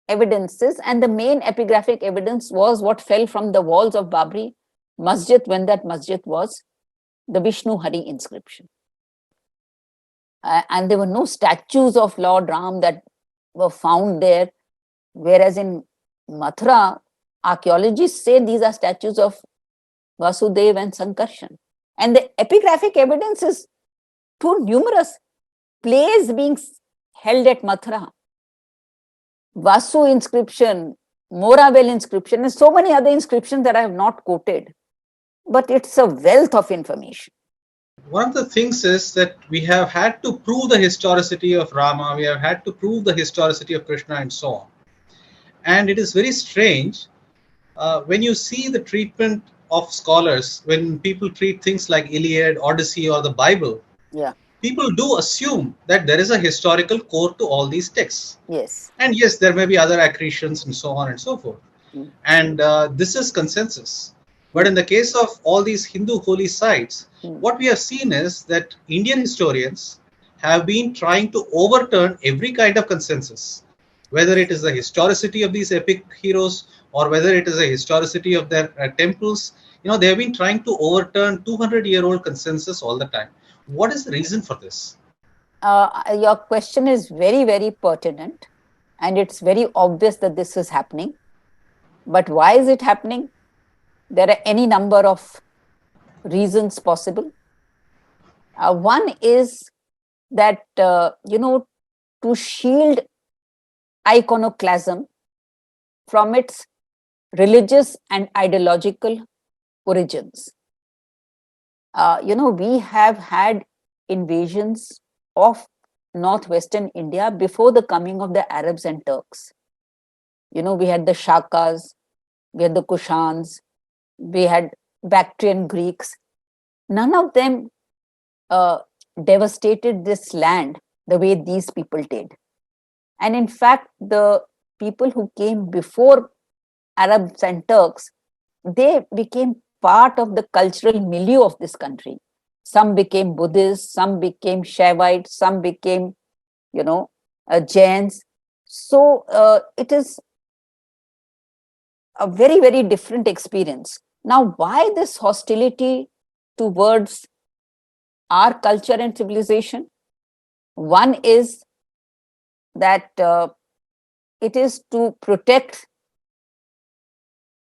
evidences, and the main epigraphic evidence was what fell from the walls of Babri Masjid when that masjid was the Vishnu Hari inscription. And there were no statues of Lord Ram that were found there, whereas in Mathura, archaeologists say these are statues of Vasudev and Sankarshan. And the epigraphic evidence is too numerous. Plays being held at Mathura, Vasu inscription, Moravel inscription, and so many other inscriptions that I have not quoted. But it's a wealth of information. One of the things is that we have had to prove the historicity of Rama, we have had to prove the historicity of Krishna and so on. And it is very strange when you see the treatment of scholars, when people treat things like Iliad, Odyssey or the Bible, people do assume that there is a historical core to all these texts. Yes. And yes, there may be other accretions and so on and so forth. And this is consensus. But in the case of all these Hindu holy sites, what we have seen is that Indian historians have been trying to overturn every kind of consensus, whether it is the historicity of these epic heroes or whether it is a historicity of their temples. You know, they have been trying to overturn 200-year-old consensus all the time. What is the reason for this? Your question is very, very pertinent, and it's very obvious that this is happening. But why is it happening? There are any number of reasons possible. One is that, to shield iconoclasm from its religious and ideological origins. We have had invasions of northwestern India before the coming of the Arabs and Turks. We had the Shakas, we had the Kushans, we had Bactrian Greeks. None of them devastated this land the way these people did. And in fact, the people who came before Arabs and Turks, they became part of the cultural milieu of this country. Some became Buddhists, some became Shaivites, some became, Jains. So it is a very, very different experience. Now, why this hostility towards our culture and civilization? One is that it is to protect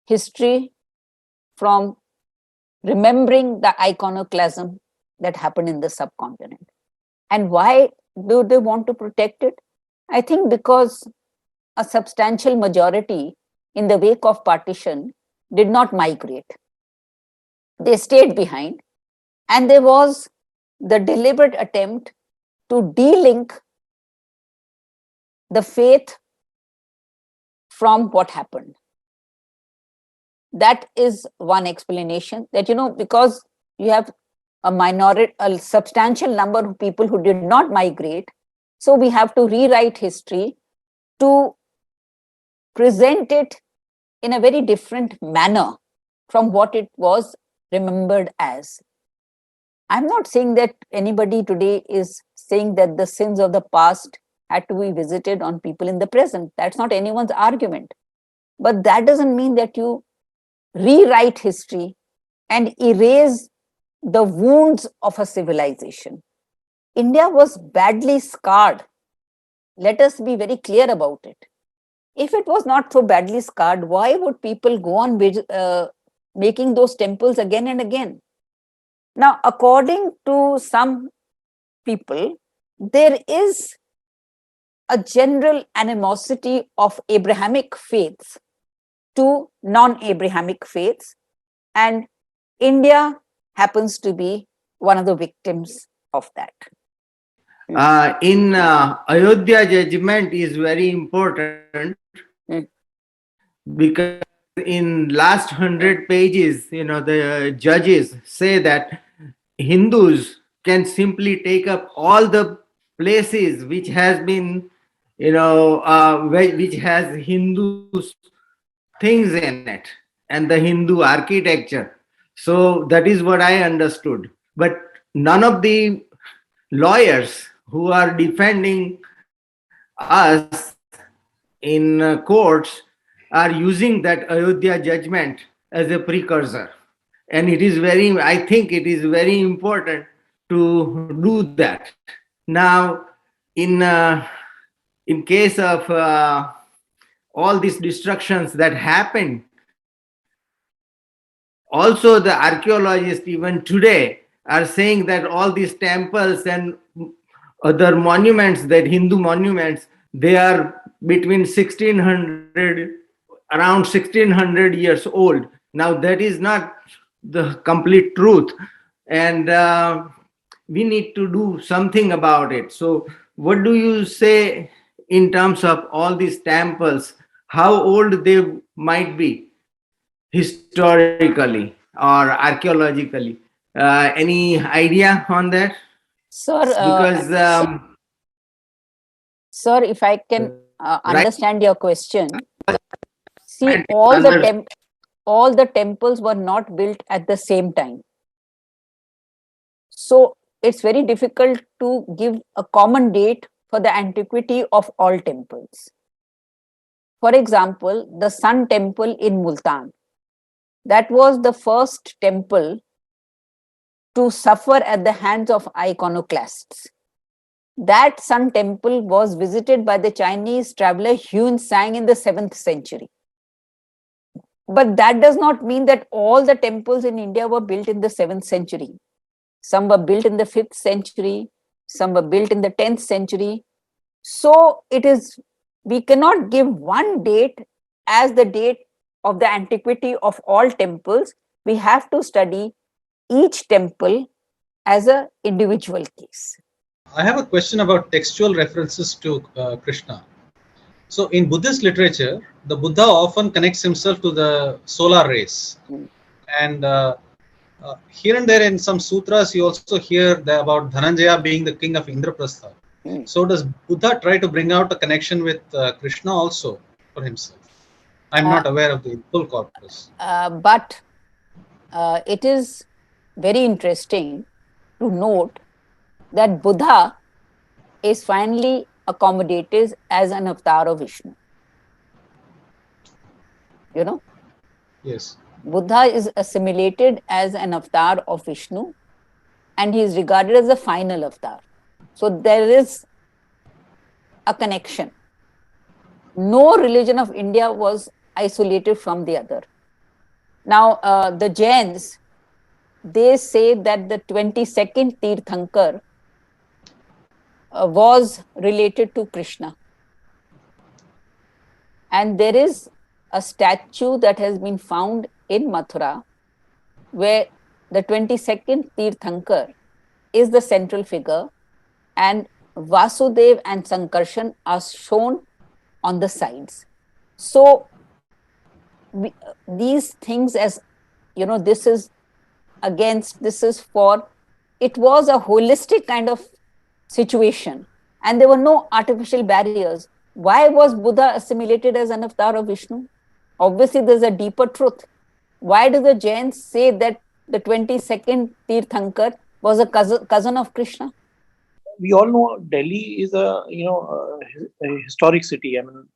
history from remembering the iconoclasm that happened in the subcontinent. And why do they want to protect it? I think because a substantial majority in the wake of partition did not migrate. They stayed behind, and there was the deliberate attempt to de-link the faith from what happened. that is one explanation, that, because you have a substantial number of people who did not migrate. So we have to rewrite history to present it in a very different manner from what it was remembered as. I'm not saying that anybody today is saying that the sins of the past had to be visited on people in the present. That's not anyone's argument. But that doesn't mean that you rewrite history and erase the wounds of a civilization. India was badly scarred. Let us be very clear about it. If it was not so badly scarred, why would people go on making those temples again and again? Now, according to some people, there is a general animosity of Abrahamic faiths to non-Abrahamic faiths, and India happens to be one of the victims of that. In Ayodhya judgment is very important because in last 100 pages, the judges say that Hindus can simply take up all the places which has been, which has Hindu things in it and the Hindu architecture. So that is what I understood. But none of the lawyers who are defending us in courts are using that Ayodhya judgment as a precursor. And I think it is very important to do that. Now, in case of all these destructions that happened, also the archaeologists even today are saying that all these temples and other monuments, that Hindu monuments, they are between 1600, around 1600 years old. Now that is not the complete truth, and we need to do something about it. So what do you say in terms of all these temples, how old they might be historically or archaeologically? Any idea on that? Sir, Because sir, if I can right, understand your question, see, and all the temples were not built at the same time. So it's very difficult to give a common date for the antiquity of all temples. For example, the Sun Temple in Multan, that was the first temple to suffer at the hands of iconoclasts. That Sun Temple was visited by the Chinese traveler Huan Sang in the 7th century. But that does not mean that all the temples in India were built in the 7th century. Some were built in the 5th century, some were built in the 10th century. So we cannot give one date as the date of the antiquity of all temples. We have to study each temple as an individual case. I have a question about textual references to Krishna. So in Buddhist literature, the Buddha often connects himself to the solar rays. And here and there in some sutras, you also hear about Dhananjaya being the king of Indraprastha. So does Buddha try to bring out a connection with Krishna also for himself? I'm not aware of the full corpus. But it is very interesting to note that Buddha is finally accommodated as an avatar of Vishnu. Yes. Buddha is assimilated as an avatar of Vishnu, and he is regarded as the final avatar. So there is a connection. No religion of India was isolated from the other. Now, the Jains, they say that the 22nd Tirthankar was related to Krishna. And there is a statue that has been found in Mathura where the 22nd Tirthankar is the central figure, and Vasudev and Sankarshan are shown on the sides. So these things, as you know, this is for, it was a holistic kind of situation, and there were no artificial barriers. Why was Buddha assimilated as an avatar of Vishnu? Obviously, there's a deeper truth. Why do the Jains say that the 22nd Tirthankar was a cousin of Krishna? We all know Delhi is a historic city. I mean,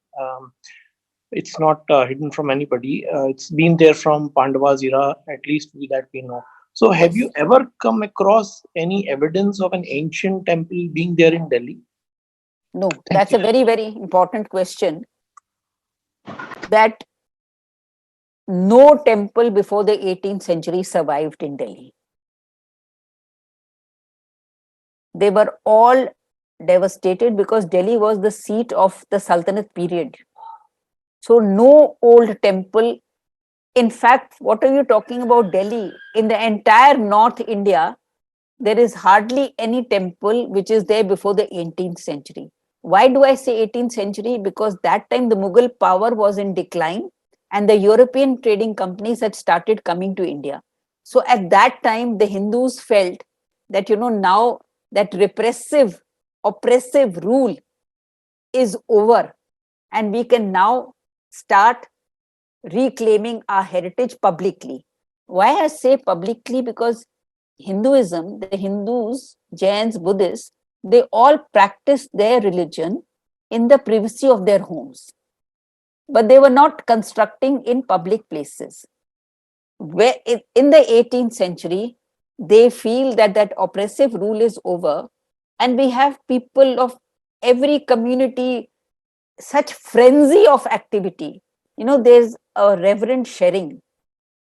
it's not hidden from anybody. It's been there from Pandavas era, at least that we know. So, have you ever come across any evidence of an ancient temple being there in Delhi? No, that's a very, very important question. That no temple before the 18th century survived in Delhi. They were all devastated because Delhi was the seat of the Sultanate period. So no old temple. In fact, what are you talking about Delhi? In the entire North India, there is hardly any temple which is there before the 18th century. Why do I say 18th century? Because that time the Mughal power was in decline and the European trading companies had started coming to India. So at that time, the Hindus felt that, now that repressive, oppressive rule is over and we can now start reclaiming our heritage publicly. Why I say publicly? Because Hinduism, the Hindus, Jains, Buddhists, they all practice their religion in the privacy of their homes. But they were not constructing in public places. Where in the 18th century, they feel that that oppressive rule is over, and we have people of every community, such frenzy of activity. There's a Reverend Shering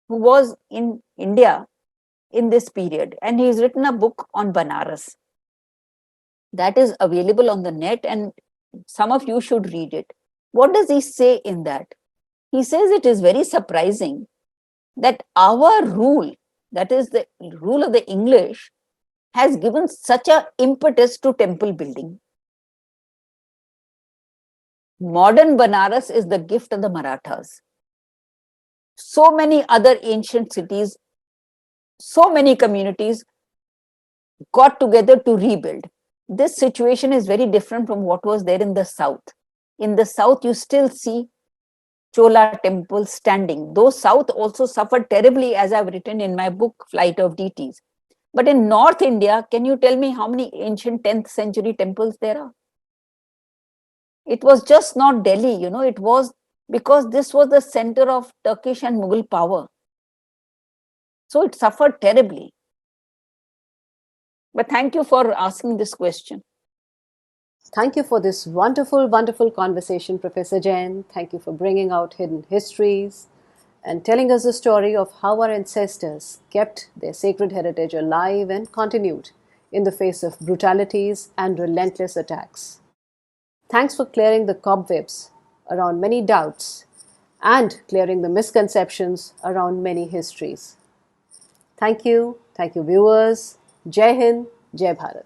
who was in India in this period, and he's written a book on Banaras that is available on the net, and some of you should read it. What does he say in that? He says it is very surprising that our rule, that is the rule of the English, has given such an impetus to temple building. Modern Banaras is the gift of the Marathas. So many other ancient cities, so many communities got together to rebuild. This situation is very different from what was there in the south. In the south, you still see Chola temples standing. Though south also suffered terribly, as I've written in my book, Flight of Deities. But in North India, can you tell me how many ancient 10th century temples there are? It was just not Delhi, it was because this was the center of Turkish and Mughal power. So it suffered terribly. But thank you for asking this question. Thank you for this wonderful, wonderful conversation, Professor Jain. Thank you for bringing out hidden histories and telling us the story of how our ancestors kept their sacred heritage alive and continued in the face of brutalities and relentless attacks. Thanks for clearing the cobwebs around many doubts and clearing the misconceptions around many histories. Thank you, viewers. Jai Hind, Jai Bharat.